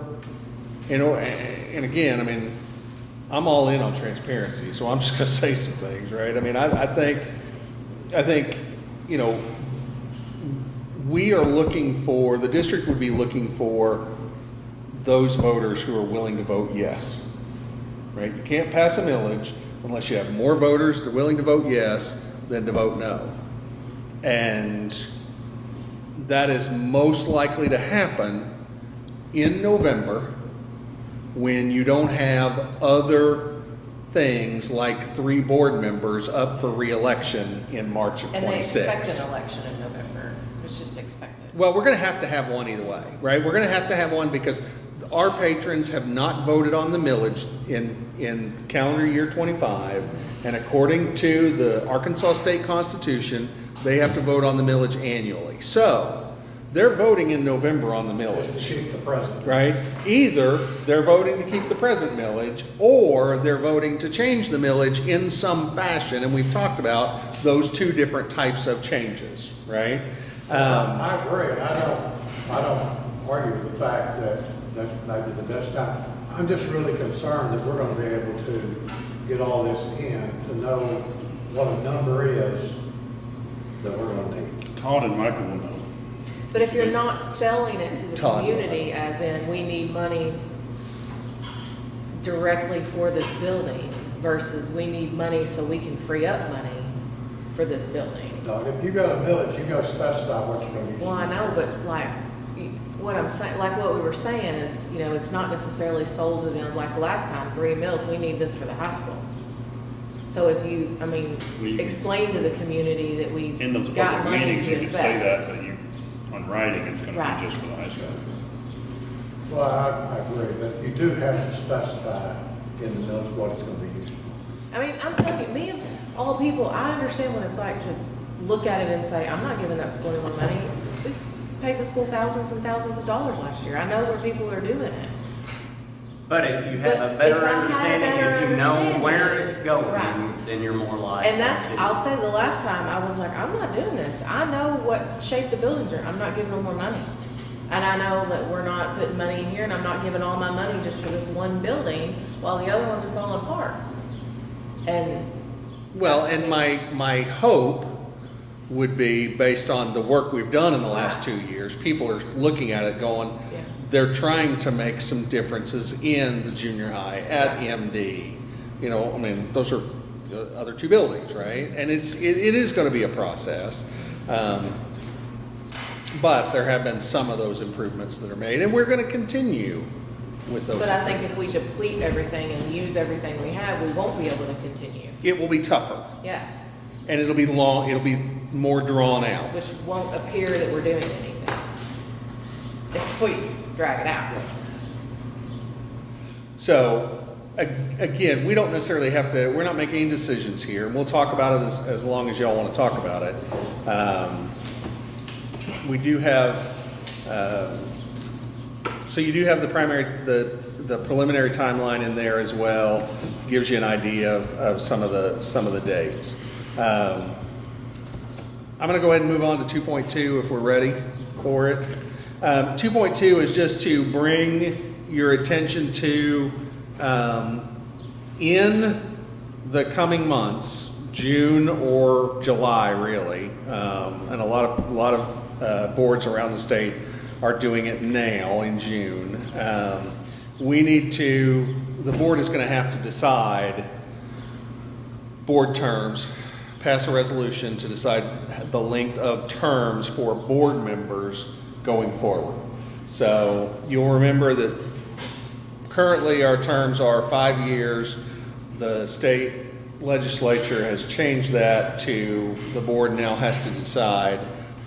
and again, I mean, I'm all in on transparency, so I'm just gonna say some things, right? I mean, I think, you know, we are looking for, the district would be looking for those voters who are willing to vote yes, right? You can't pass a millage unless you have more voters that are willing to vote yes than to vote no. And that is most likely to happen in November when you don't have other things like 3 board members up for re-election in March of 26. And they expect an election in November. It's just expected. Well, we're going to have one either way, right? We're going to have one because our patrons have not voted on the millage in calendar year 25, and according to the Arkansas State Constitution, they have to vote on the millage annually. So they're voting in November on the millage. To keep the president. Right? Either they're voting to keep the present millage, or they're voting to change the millage in some fashion, and we've talked about those 2 different types of changes, right? I agree, and I don't argue with the fact that that's maybe the best time. I'm just really concerned that we're gonna be able to get all this in, to know what a number is that we're gonna need. Todd and Michael will know. But if you're not selling it to the Todd. community, as in, we need money directly for this building versus we need money so we can free up money for this building. Doug, if you got a village, you gotta specify what you're gonna use. Well, I know, but like, what I'm saying, like what we were saying is, you know, it's not necessarily sold to them, like last time, 3 mills, we need this for the high school. So if you, I mean, explain to the community that we In those got public money meetings, you to could say that, invest. but you, on writing, it's gonna Right. be just for the high school. Well, I agree, but you do have to specify in the notes what it's gonna be used for. I mean, I'm telling you, me of all people, I understand what it's like to look at it and say, I'm not giving that school any more money. We paid the school thousands and thousands of dollars last year. I know where people are doing it. But if you But have a if better I had a understanding, better if you know understanding, where it's going, right. then you're more likely. And that's, to- I'll say the last time, I was like, I'm not doing this. I know what shape the buildings are. I'm not giving them more money. And I know that we're not putting money in here, and I'm not giving all my money just for this one building while the other ones are falling apart. And Well, and my hope would be, based on the work we've done in the last 2 years, people are looking at it going, Yeah. they're trying to make some differences in the junior high, at MD. You know, I mean, those are the other 2 buildings, right? And it is gonna be a process. But there have been some of those improvements that are made, and we're gonna continue with those. But I think if we deplete everything and use everything we have, we won't be able to continue. It will be tougher, Yeah, and it'll be long, it'll be more drawn out. which won't appear that we're doing anything if we drag it out. So, again, we don't necessarily have to, we're not making any decisions here, and we'll talk about it as long as y'all want to talk about it. We do have, so you do have the preliminary timeline in there as well, gives you an idea of some of the dates. I'm gonna go ahead and move on to 2.2 if we're ready for it. 2.2 is just to bring your attention to, in the coming months, June or July really, and a lot of boards around the state are doing it now in June. the board is gonna have to decide board terms, pass a resolution to decide the length of terms for board members going forward. So you'll remember that currently our terms are 5 years. The state legislature has changed that to the board now has to decide,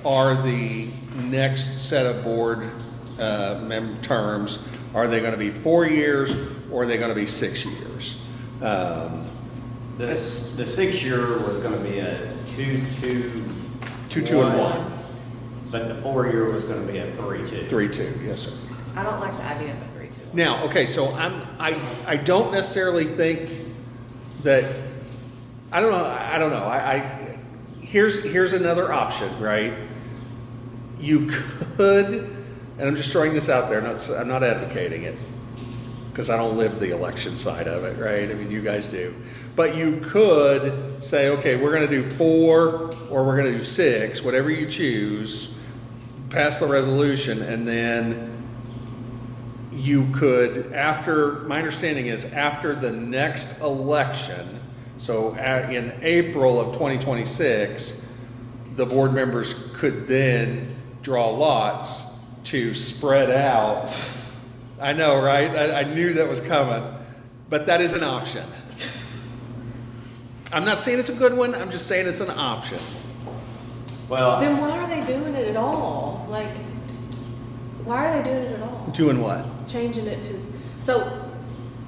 are the next set of board terms, are they gonna be 4 years or are they gonna be 6 years? The 6 year was gonna be a 2-2. 2-2 and 1. But the 4 year was gonna be a 3-2. 3-2, yes, sir. I don't like the idea of a 3-2. Now, okay, so I don't necessarily think that, I don't know, here's another option, right? You could, and I'm just throwing this out there, I'm not advocating it, because I don't live the election side of it, right? I mean, you guys do. But you could say, okay, we're gonna do 4 or we're gonna do 6, whatever you choose, pass the resolution, and then you could, my understanding is after the next election, so in April of 2026, the board members could then draw lots to spread out. I know, right? I knew that was coming, but that is an option. I'm not saying it's a good one, I'm just saying it's an option. Well, Then why are they doing it at all? Like, why are they doing it at all? Doing what? Changing it to, so.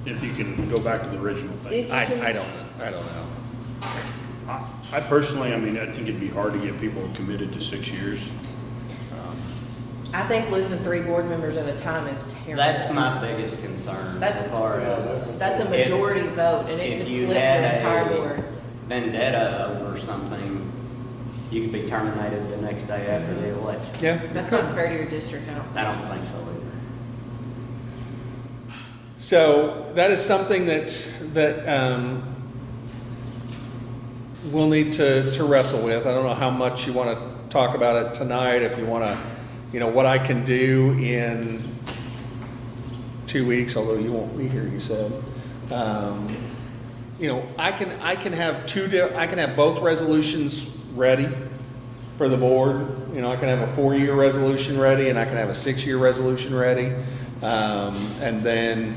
If you can go back to the original thing. if you I can- don't know. I personally, I mean, I think it'd be hard to get people committed to 6 years. I think losing 3 board members at a time is terrible. that's my biggest concern That's- so far as. That's a majority vote, and it If could you flip the had entire a board. vendetta over something, you could be terminated the next day after the election. Yeah. That's not fair to your district, I don't I think. don't think so either. So that is something that we'll need to wrestle with. I don't know how much you want to talk about it tonight, if you want to, what I can do in 2 weeks, although you won't be here, you said. I can have both resolutions ready for the board. I can have a 4-year resolution ready and I can have a 6-year resolution ready. And then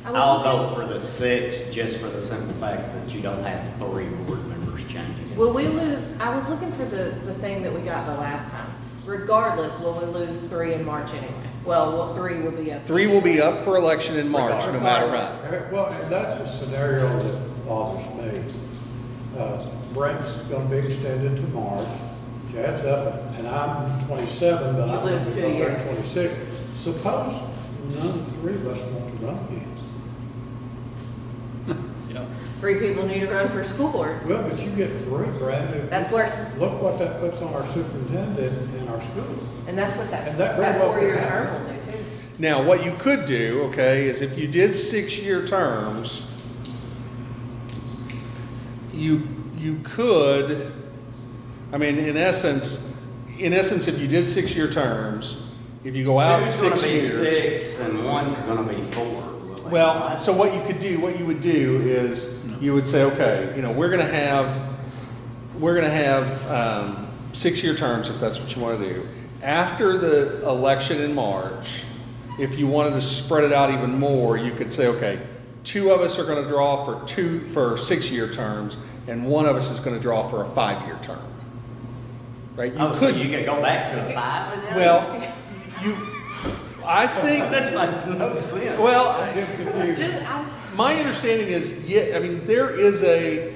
I was I'll looking- vote for the 6, just for the simple fact that you don't have 3 board members changing it. Will we lose, I was looking for the thing that we got the last time. Regardless, will we lose 3 in March anyway? Well, 3 will be up. 3 will be up for election in March, no matter what. Well, and that's a scenario that bothers me. Brent's gonna be extended to March, Chad's up, and I'm 27, but You I'm lose gonna 2 be years. 26. Suppose none of the 3 of us want to run again. 3 people need to run for school board. Well, but you get 3 brand new. That's people. worse. Look what that puts on our superintendent and our schools. And that's what And that very that well 4-year could term happen. will do too. Now, what you could do, okay, is if you did 6-year terms, you could, I mean, in essence, if you did 6-year terms, if you go out 2's 6 gonna be years. 6 and 1's gonna be 4. Well, so what you would do is, you would say, okay, we're gonna have 6-year terms, if that's what you want to do. After the election in March, if you wanted to spread it out even more, you could say, okay, 2 of us are gonna draw for 6-year terms, and 1 of us is gonna draw for a 5-year term. Right? Oh, so you could go back to a 5 and then? Well, I think, That's makes no sense. well, I- my understanding is, yeah, I mean, there is a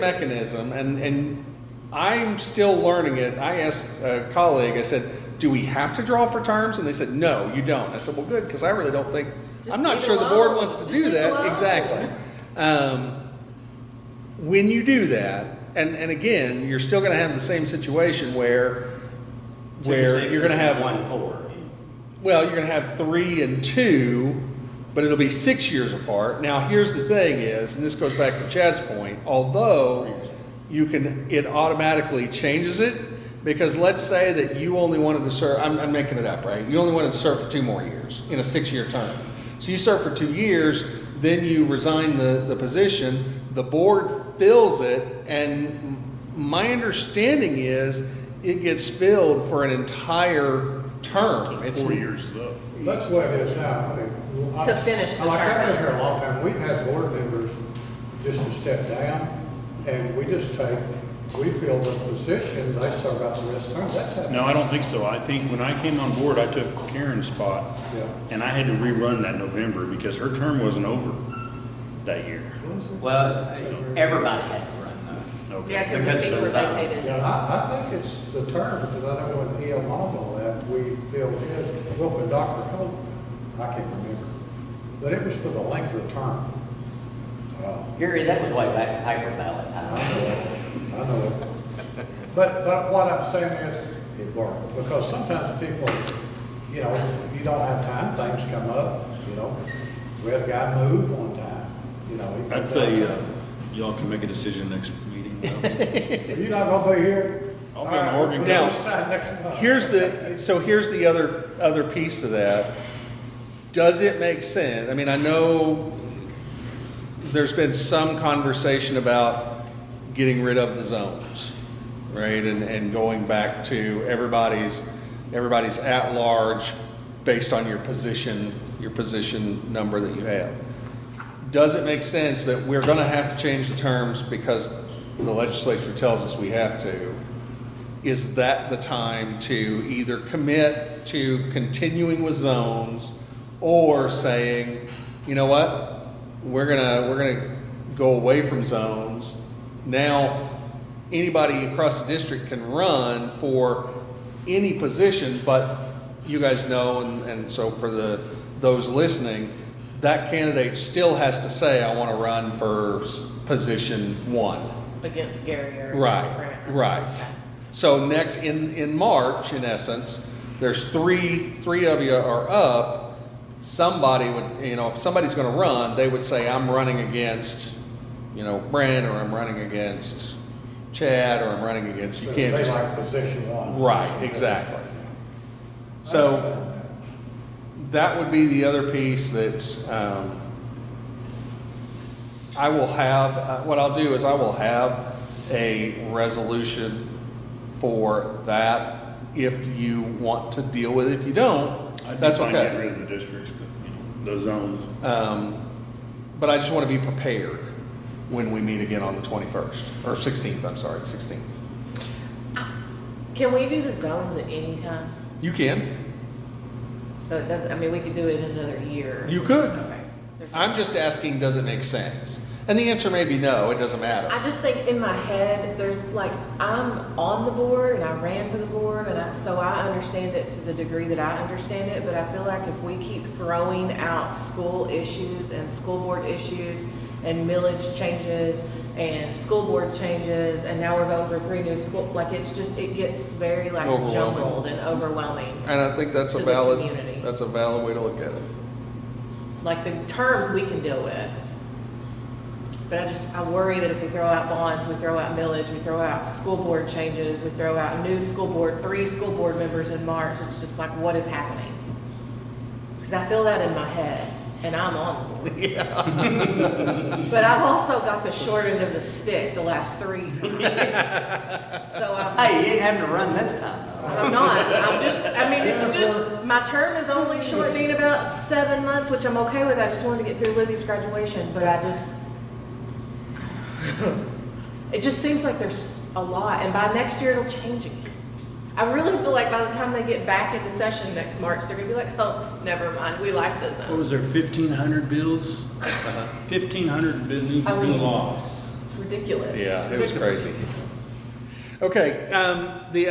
mechanism, and I'm still learning it. I asked a colleague, I said, do we have to draw for terms? And they said, no, you don't. I said, well, good, because I really don't think, Just I'm not leave sure it the board alone. wants to Just do leave it that. alone. Exactly. When you do that, and again, you're still gonna have the same situation where 2 you're gonna 6s have and 1 4. well, you're gonna have 3 and 2, but it'll be 6 years apart. Now, here's the thing is, and this goes back to Chad's point, although it automatically changes it, because let's say that you only wanted to serve, I'm making it up, right? You only wanted to serve for 2 more years in a 6-year term. So you serve for 2 years, then you resign the position, the board fills it, and my understanding is it gets filled for an entire term. It's 4 years is up. That's the way it is now. I mean, To finish the Like, I've been term. here a long time. We've had board members just to step down, and we just we fill the position, they serve out the rest of the term. That's happened. No, I don't think so. I think when I came on board, I took Karen's spot. Yeah. And I had to rerun that November because her term wasn't over that year. Well, everybody had to run though. Okay. Yeah, because the seats were vacated. Yeah, I think it's the term, because I know when E.L. Mongo left, we filled his, well, with Dr. Hope, I can't remember. But it was for the length of the term. Gary, that was way back in paper ballot I time. know it, I know it. But what I'm saying is, it worked, because sometimes people, you know, you don't have time, things come up, you know. We had a guy move one time, you know. he I'd comes say out. y'all can make a decision next meeting. You're not gonna be here? I'll be in Oregon. Now, This time next month. here's the other piece to that. Does it make sense? I mean, I know there's been some conversation about getting rid of the zones, right? And going back to everybody's at large based on your position number that you have. Does it make sense that we're gonna have to change the terms because the legislature tells us we have to? Is that the time to either commit to continuing with zones or saying, you know what, we're gonna go away from zones. Now, anybody across the district can run for any position, but you guys know, and so for those listening, that candidate still has to say, I want to run for position 1. Against Gary or. Right, against Grant. right. So next, in March, in essence, there's three of you are up. Somebody would, you know, if somebody's gonna run, they would say, I'm running against, you know, Brent, or I'm running against Chad, or I'm running against, you can't They just. like position 1. Right, exactly. So that would be the other piece that, I will have, what I'll do is I will have a resolution for that if you want to deal with it. If you don't, that's I'd be fine getting okay. rid of the districts, but, you know, those zones. But I just want to be prepared when we meet again on the 21st, or 16th, I'm sorry, 16th. Can we do the zones at any time? You can, So it doesn't, I mean, we could do it in another year. you could. Okay. There's no- I'm just asking, does it make sense? And the answer may be no, it doesn't matter. I just think in my head, there's like, I'm on the board and I ran for the board so I understand it to the degree that I understand it, but I feel like if we keep throwing out school issues and school board issues and millage changes and school board changes, and now we're voting for 3 new school, like it gets very like Overwhelming. jumbled and overwhelming. And I think that's To a the valid, community. that's a valid way to look at it. Like the terms we can deal with. But I worry that if we throw out bonds, we throw out millage, we throw out school board changes, we throw out a new school board, 3 school board members in March, it's just like, what is happening? Because I feel that in my head, and I'm on the board. Yeah. But I've also got the short end of the stick the last 3 times. So Hey, you ain't having to run this time though. I'm not, it's just, my term is only shortening about 7 months, which I'm okay with. I just wanted to get through Libby's graduation, but it just seems like there's a lot, and by next year it'll change again. I really feel like by the time they get back into session next March, they're gonna be like, oh, never mind, we like the zones. What was there, 1,500 bills? 1,500 bills I mean, laws. It's ridiculous. Yeah, it was crazy. Okay, the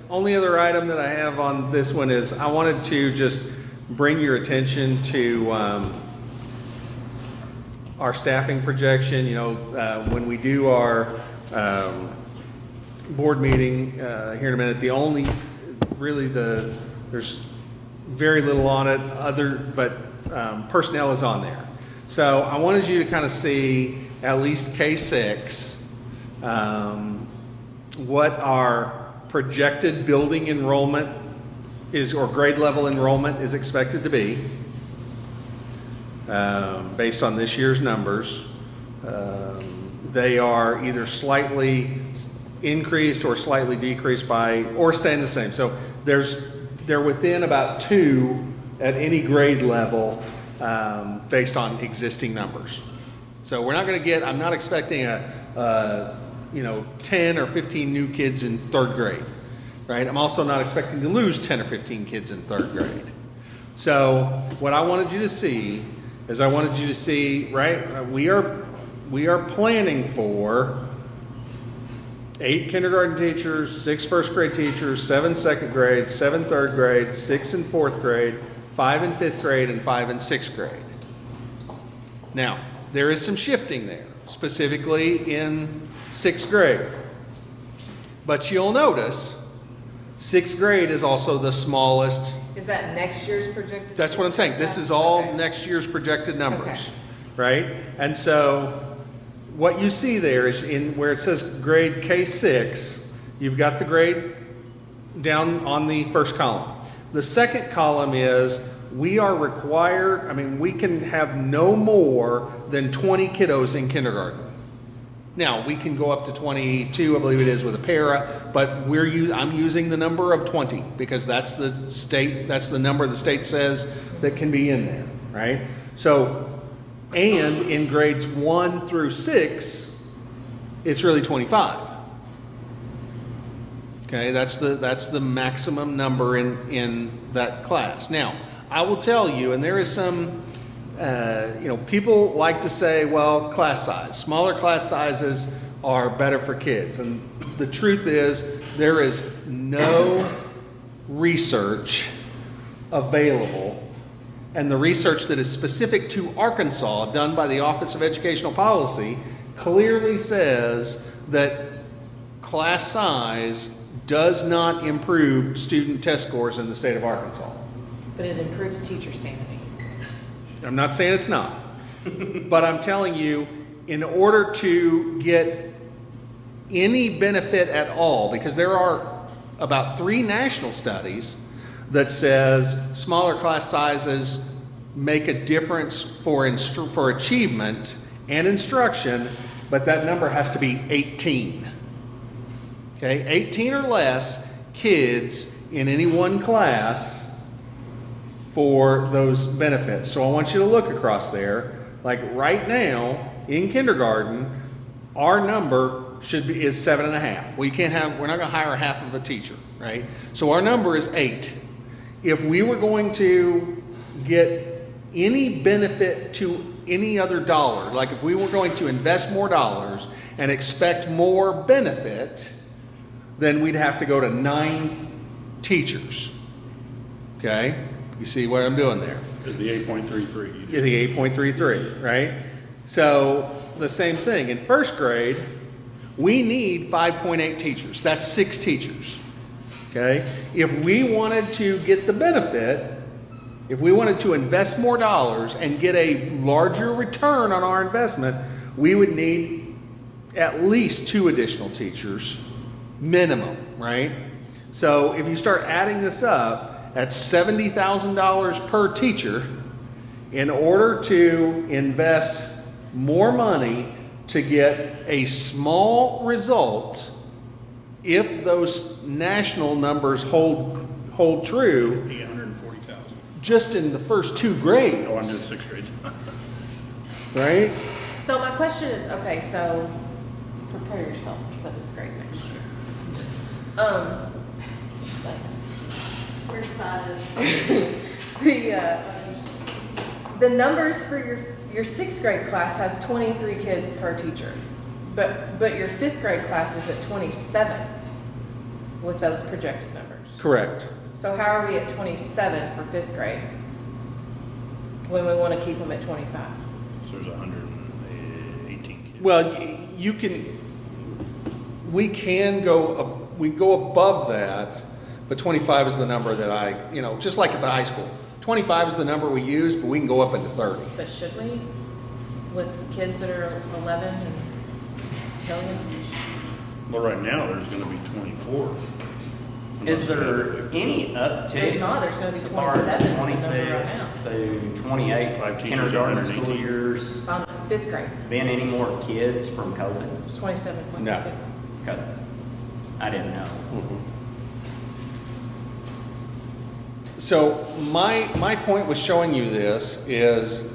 only other item that I have on this one is I wanted to just bring your attention to our staffing projection. You know, when we do our board meeting here in a minute, there's very little on it but personnel is on there. So I wanted you to kind of see at least K6, what our projected building enrollment is, or grade level enrollment is expected to be. based on this year's numbers. They are either slightly increased or slightly decreased by, or staying the same. So they're within about 2 at any grade level, based on existing numbers. So we're not going to get, I'm not expecting 10 or 15 new kids in 3rd grade, right? I'm also not expecting to lose 10 or 15 kids in 3rd grade. So what I wanted you to see is right, we are planning for 8 kindergarten teachers, 6 first grade teachers, 7 second grade, 7 third grade, 6 and 4th grade, 5 and 5th grade, and 5 and 6th grade. Now, there is some shifting there, specifically in 6th grade. But you'll notice 6th grade is also the smallest. Is that next year's projected? That's what I'm saying. This is all Okay. next year's projected numbers, Okay. right? And so what you see there is in where it says grade K6, you've got the grade down on the first column. The second column is we are required, we can have no more than 20 kiddos in kindergarten. Now, we can go up to 22, I believe it is, with a para, but I'm using the number of 20 because that's the number the state says that can be in there, right? So, and in grades 1 through 6, it's really 25. Okay, that's the maximum number in that class. Now, I will tell you, and there is some, people like to say, well, class size. Smaller class sizes are better for kids. And the truth is, there is no research available. And the research that is specific to Arkansas, done by the Office of Educational Policy, clearly says that class size does not improve student test scores in the state of Arkansas. But it improves teacher sanity. I'm not saying it's not, but I'm telling you, in order to get any benefit at all, because there are about 3 national studies that says smaller class sizes make a difference for achievement and instruction, but that number has to be 18. Okay, 18 or less kids in any one class for those benefits. So I want you to look across there. Like right now in kindergarten, our number is 7.5. We're not going to hire half of a teacher, right? So our number is 8. If we were going to get any benefit to any other dollar, like if we were going to invest more dollars and expect more benefit, then we'd have to go to 9 teachers. Okay? You see what I'm doing there? Is the 8.33. Yeah, the 8.33, right? So the same thing. In first grade, we need 5.8 teachers. That's 6 teachers. Okay? If we wanted to get the benefit, if we wanted to invest more dollars and get a larger return on our investment, we would need at least 2 additional teachers, minimum, right? So if you start adding this up, that's $70,000 per teacher in order to invest more money to get a small result. If those national numbers hold true, 840,000. just in the first 2 grades. Oh, I'm doing 6th grades. Right? So my question is, okay, so prepare yourself for 7th grade next year. We're excited. The numbers for your 6th grade class has 23 kids per teacher, but your 5th grade class is at 27 with those projected numbers. Correct. So how are we at 27 for 5th grade when we want to keep them at 25? So there's 118 kids. Well, we go above that, but 25 is the number that just like at the high school. 25 is the number we use, but we can go up into 30. But should we, with kids that are 11 and millions? Well, right now, there's gonna be 24. Is there any uptick? There's not, there's gonna be as far as 27 26 to 28 5 teachers kindergarten under 18 school years? Fifth grade, Been any more kids from COVID? it's 27 point No. kids. Okay. I didn't know. So my point with showing you this is,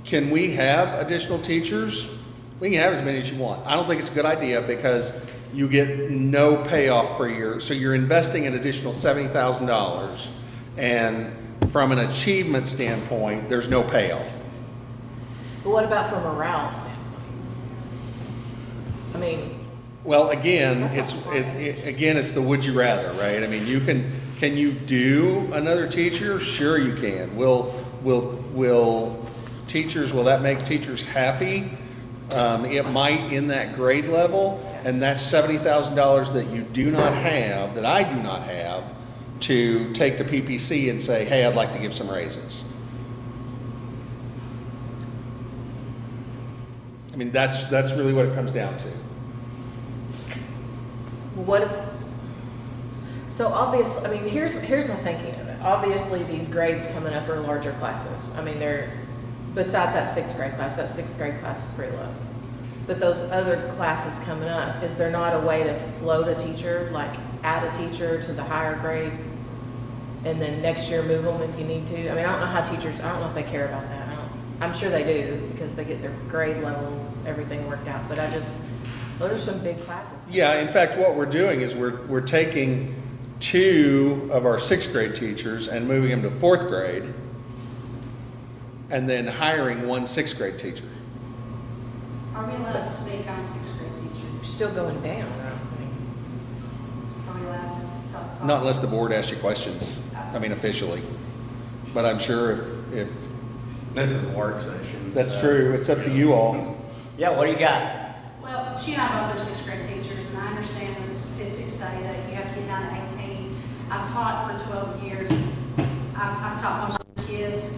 can we have additional teachers? We can have as many as you want. I don't think it's a good idea because you get no payoff per year. So you're investing an additional $70,000, and from an achievement standpoint, there's no payoff. But what about from a morale standpoint? I mean, Well, again, That's it's, a again, it's the would you rather, right? I mean, can you do another teacher? Sure you can. Will that make teachers happy? It might in that grade level, and that's $70,000 that you do not have, that I do not have, to take to PPC and say, hey, I'd like to give some raises. I mean, that's really what it comes down to. what if, so obviously, I mean, here's my thinking of it. Obviously, these grades coming up are larger classes. I mean, besides that sixth grade class is pretty low. But those other classes coming up, is there not a way to float a teacher, like add a teacher to the higher grade, and then next year move them if you need to? I mean, I don't know how teachers, I don't know if they care about that. I'm sure they do, because they get their grade level, everything worked out, but those are some big classes. Yeah, in fact, what we're doing is we're taking 2 of our 6th grade teachers and moving them to 4th grade, and then hiring 1 6th grade teacher. Are we allowed to speak on a 6th grade teacher? You're still going down, right? Are we allowed to talk? Not unless the board asks you questions, I mean officially. But I'm sure if This is a work session. that's so- true, it's up to you all. Yeah, what do you got? Well, she and I both are 6th grade teachers, and I understand that the statistics say that you have to get down to 18. I've taught for 12 years. I've taught most of the kids.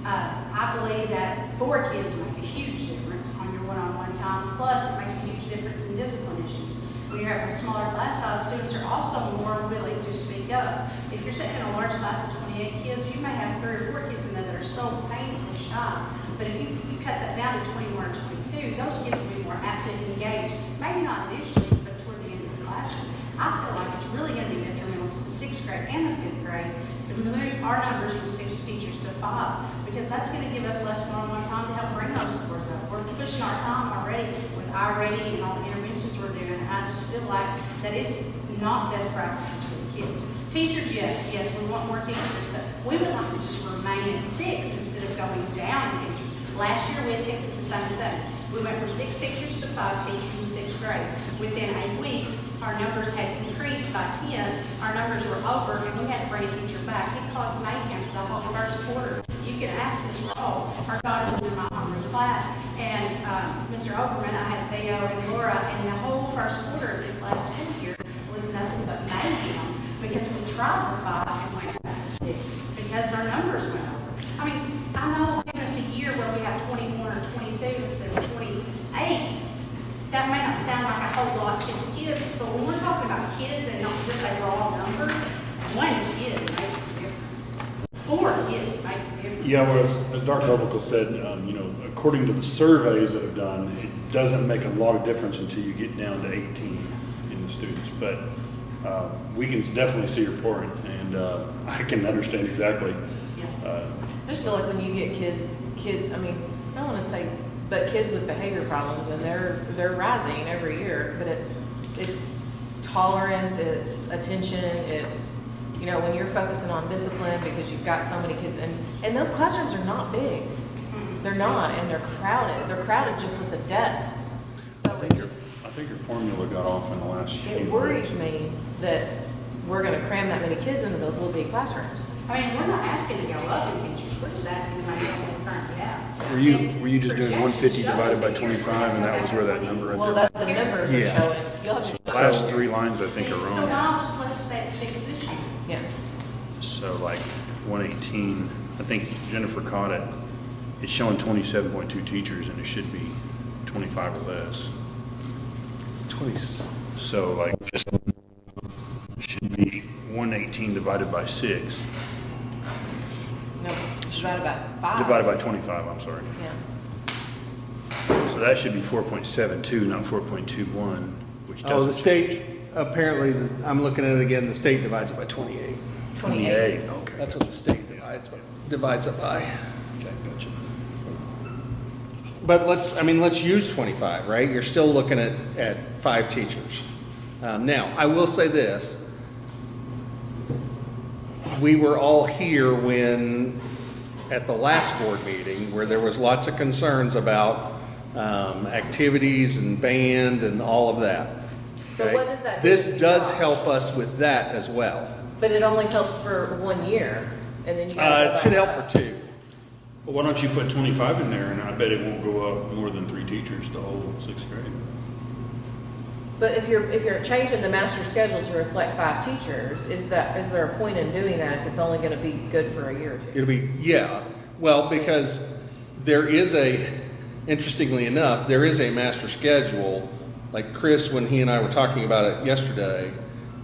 I believe that 4 kids make a huge difference on your one-on-one time. Plus, it makes a huge difference in discipline issues. When you're having a smaller class size, students are also more willing to speak up. If you're sitting in a large class of 28 kids, you may have 3 or 4 kids in there that are so painfully shy. But if you cut that down to 21 or 22, those kids will be more apt to engage. Maybe not initially, but toward the end of the classroom. I feel like it's really going to be detrimental to the 6th grade and the 5th grade to move our numbers from 6 teachers to 5, because that's going to give us less one-on-one time to help bring those scores up. We're pushing our time already with iReady and all the interventions we're doing, and I just feel like that is not best practices for the kids. Teachers, yes, we want more teachers, but we would like to just remain at 6 instead of going down in teachers. Last year, we attempted the same thing. We went from 6 teachers to 5 teachers in 6th grade. Within a week, our numbers had increased by 10. Our numbers were over, and we had to bring a teacher back. It caused mayhem for the whole first quarter. You can ask Ms. Rawls. Our daughter was in my homeroom class, and Mr. Overman, I had Theo and Laura, and the whole first quarter of this last school year was nothing but mayhem, because we tried for 5 and went back to 6 because our numbers went over. I mean, I know giving us a year where we have 21 or 22 instead of 28, that may not sound like a whole lot to kids, but when we're talking about kids and not just a raw number, 1 kid makes a difference. 4 kids make a difference. Yeah, well, as Dr. Orbicle said, according to the surveys that have done, it doesn't make a lot of difference until you get down to 18 in the students. But we can definitely see your point, and I can understand exactly. I just feel like when you get kids, I mean, I don't want to say, but kids with behavior problems, and they're rising every year, but it's tolerance, it's attention, it's, when you're focusing on discipline because you've got so many kids, and those classrooms are not big. They're not, and they're crowded. They're crowded just with the desks. So I think your formula got off in the last few it worries me that we're going to cram that many kids into those little bitty classrooms. I mean, we're not asking to go up in teachers, we're just asking to maintain what we currently have. Were you just doing 150 divided by 25, and that was where that number Well, is? that's the numbers are Yeah. showing. You'll have to. The last 3 lines, I think, are So wrong. now just let's stay at 6 this year. Yeah. So like 118, I think Jennifer caught it. It's showing 27.2 teachers, and it should be 25 or less. 20. So like, just should be 118 divided by 6, No, divided by 5. divided by 25, I'm sorry. Yeah. So that should be 4.72, not 4.21, which doesn't. Oh, the state, apparently, I'm looking at it again, the state divides it by 28. 28, okay. That's what the state divides it by. Okay, gotcha. But let's use 25, right? You're still looking at 5 teachers. Now, I will say this. We were all here when, at the last board meeting, where there was lots of concerns about activities and band and all of that. But okay? what does that do This to the does job? help us with that as well. But it only helps for 1 year, and then you gotta go It should back help up. for 2. Well, why don't you put 25 in there, and I bet it won't go up more than 3 teachers the whole 6th grade. But if you're changing the master schedule to reflect 5 teachers, is there a point in doing that if it's only gonna be good for a year or 2? It'll be, yeah, well, because there is interestingly enough, there is a master schedule, like Chris, when he and I were talking about it yesterday,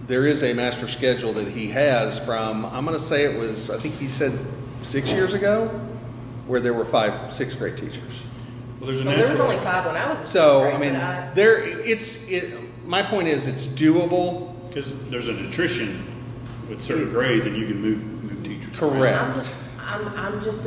there is a master schedule that he has from, I'm gonna say it was, I think he said 6 years ago, where there were 5 6th grade teachers. Well, there's a Well, there was natural. only 5 when I was in 6th So, grade, I mean, but my point is, it's doable. Because there's an attrition with certain grades, and you can move teachers. Correct. I'm just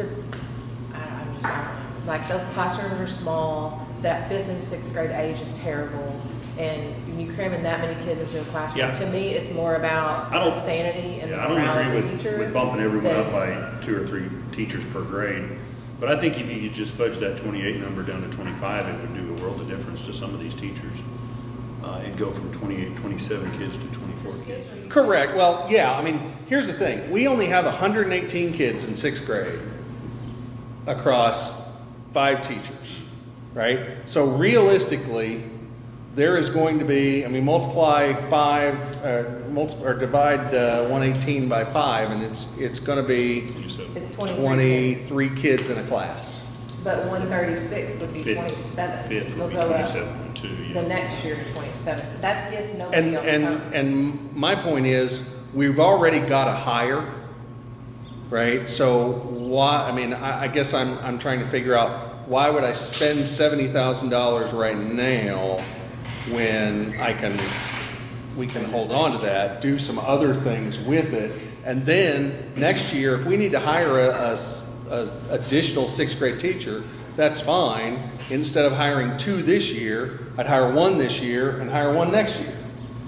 like, those classrooms are small, that 5th and 6th grade age is terrible, and when you cramming that many kids into a classroom, Yeah. to me, it's more about I don't- the sanity and the Yeah, I don't morale agree of the teacher. with bumping everyone up than- by 2 or 3 teachers per grade. But I think if you could just fudge that 28 number down to 25, it would do a world of difference to some of these teachers. And go from 28, 27 kids to 24 kids. Correct. Well, yeah, I mean, here's the thing. We only have 118 kids in 6th grade across 5 teachers, right? So realistically, there is going to be, I mean, multiply 5, or divide 118 by 5, and it's going to be 27. It's 23 kids, 23 kids in a class. but 136 would be Fifth- 27. Fifth They'll would be go up 27.2, the yeah. next year to 27. That's if nobody else comes. And my point is, we've already got a hire, right? So why, I mean, I guess I'm trying to figure out, why would I spend $70,000 right now when we can hold on to that, do some other things with it, and then next year, if we need to hire a additional 6th grade teacher, that's fine. Instead of hiring 2 this year, I'd hire 1 this year and hire 1 next year.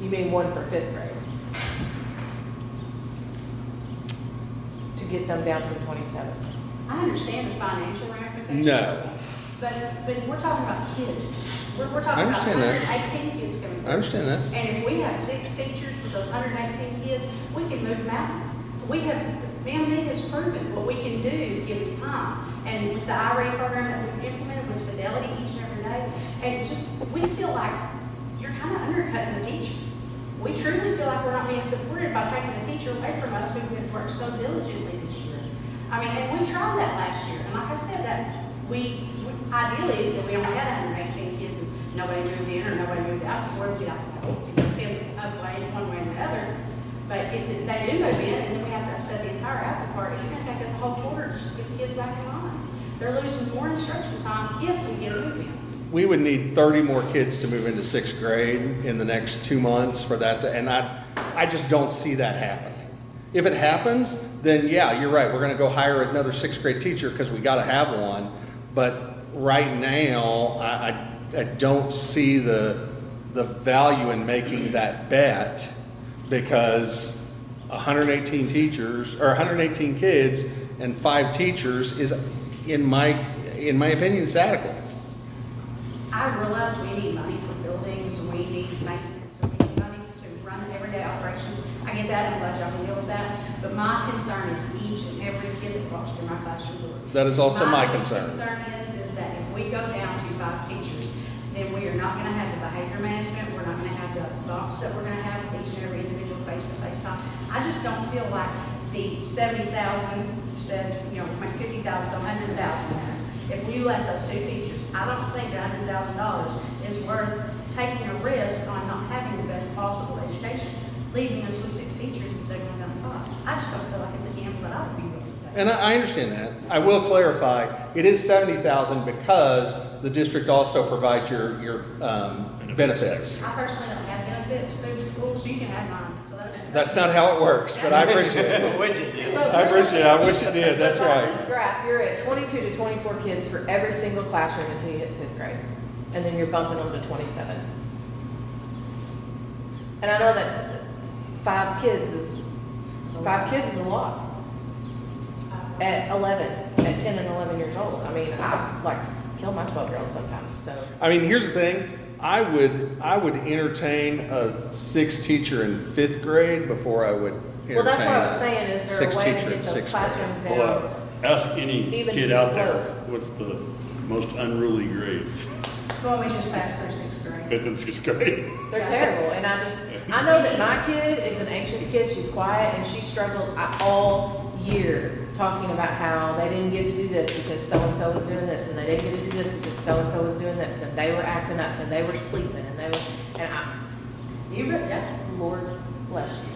You mean 1 for 5th grade? To get them down from 27. I understand the financial ramifications. No. But we're talking about kids. We're I talking about understand that. 118 kids coming through. I understand that. And if we have 6 teachers with those 118 kids, we can move mountains. BAMD has proven what we can do given time. And with the IRA program that we've implemented with Fidelity each and every day, and just, we feel like you're kind of undercutting the teacher. We truly feel like we're not being supported by taking the teacher away from us who've been worked so diligently this year. I mean, and we tried that last year, and like I said, that we ideally, if we only had 118 kids and nobody moved in or nobody moved out, because we're, 10 up way, one way or the other. But if they do move in, and then we have to upset the entire apple cart, it's gonna take us a whole quarter to just get the kids back in line. They're losing more instruction time if we get a move in. We would need 30 more kids to move into 6th grade in the next 2 months for that to, and I just don't see that happening. If it happens, then yeah, you're right, we're gonna go hire another 6th grade teacher because we gotta have one. But right now, I don't see the value in making that bet, because 118 teachers, or 118 kids and 5 teachers is, in my opinion, is adequate. I realize we need money for buildings, we need maintenance, and we need money to run everyday operations. I get that, I'm glad y'all can deal with that. But my concern is each and every kid that walks through my classroom door. That is also my concern. My concern is that if we go down to 5 teachers, then we are not gonna have the behavior management, we're not gonna have the bumps that we're gonna have with each and every individual face-to-face time. I just don't feel like the 70,000, you said, like 50,000, so 100,000 there. If we left those 2 teachers, I don't think that $100,000 is worth taking a risk on not having the best possible education, leaving us with 6 teachers instead of I just don't feel like it's a gamble that I would be willing to take. And I understand that. I will clarify, it is 70,000 because the district also provides your benefits. I personally don't have benefits through the school, so you can have mine, so that. That's not how it works, but I appreciate it. Which it did. I appreciate it. I wish it did. That's But on right. this graph, you're at 22 to 24 kids for every single classroom until you hit fifth grade. And then you're bumping them to 27. And I know that 5 kids is a lot. At 11, at 10 and 11 years old. I mean, I like to kill my 12-year-old sometimes, so. I mean, here's the thing. I would entertain a 6th teacher in 5th grade before I would entertain. Well, that's what I was saying, is there a 6th way to teacher get in those 6th grade. classrooms down? Well, ask any Even kid just out there, low. what's the most unruly grades? Well, we just passed their 6th grade. Fifth and sixth grade. They're terrible, and I know that my kid is an anxious kid, she's quiet, and she struggled all year talking about how they didn't get to do this because so-and-so was doing this, and they didn't get to do this because so-and-so was doing this, and they were acting up, and they were sleeping, Lord bless you,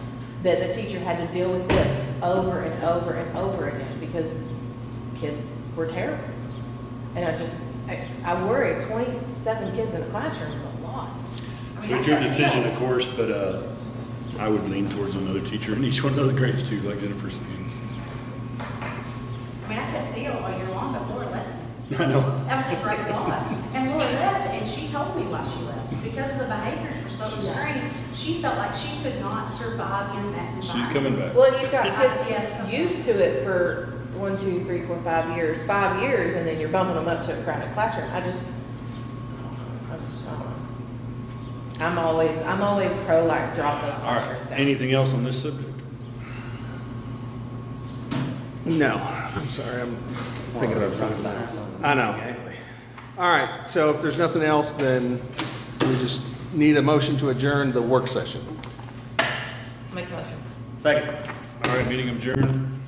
that the teacher had to deal with this over and over and over again because kids were terrible. And I worry, 27 kids in a classroom is a lot. So it's your decision, of course, but I would lean towards another teacher in each one of the grades too, like Jennifer says. I mean, I could feel all year long that Laura left me. I know. That was a great loss. And Laura left, and she told me why she left. Because the behaviors were so extreme, she felt like she could not survive in that environment. She's coming back. Well, you've got Yes. kids used to it for 1, 2, 3, 4, 5 years, and then you're bumping them up to a crowded classroom. I just I'm always pro like drop those All right, classrooms down. anything else on this subject? No, I'm sorry. I'm thinking about something else. I know. All right. So if there's nothing else, then we just need a motion to adjourn the work session. Make a motion. Second. All right, meeting adjourned.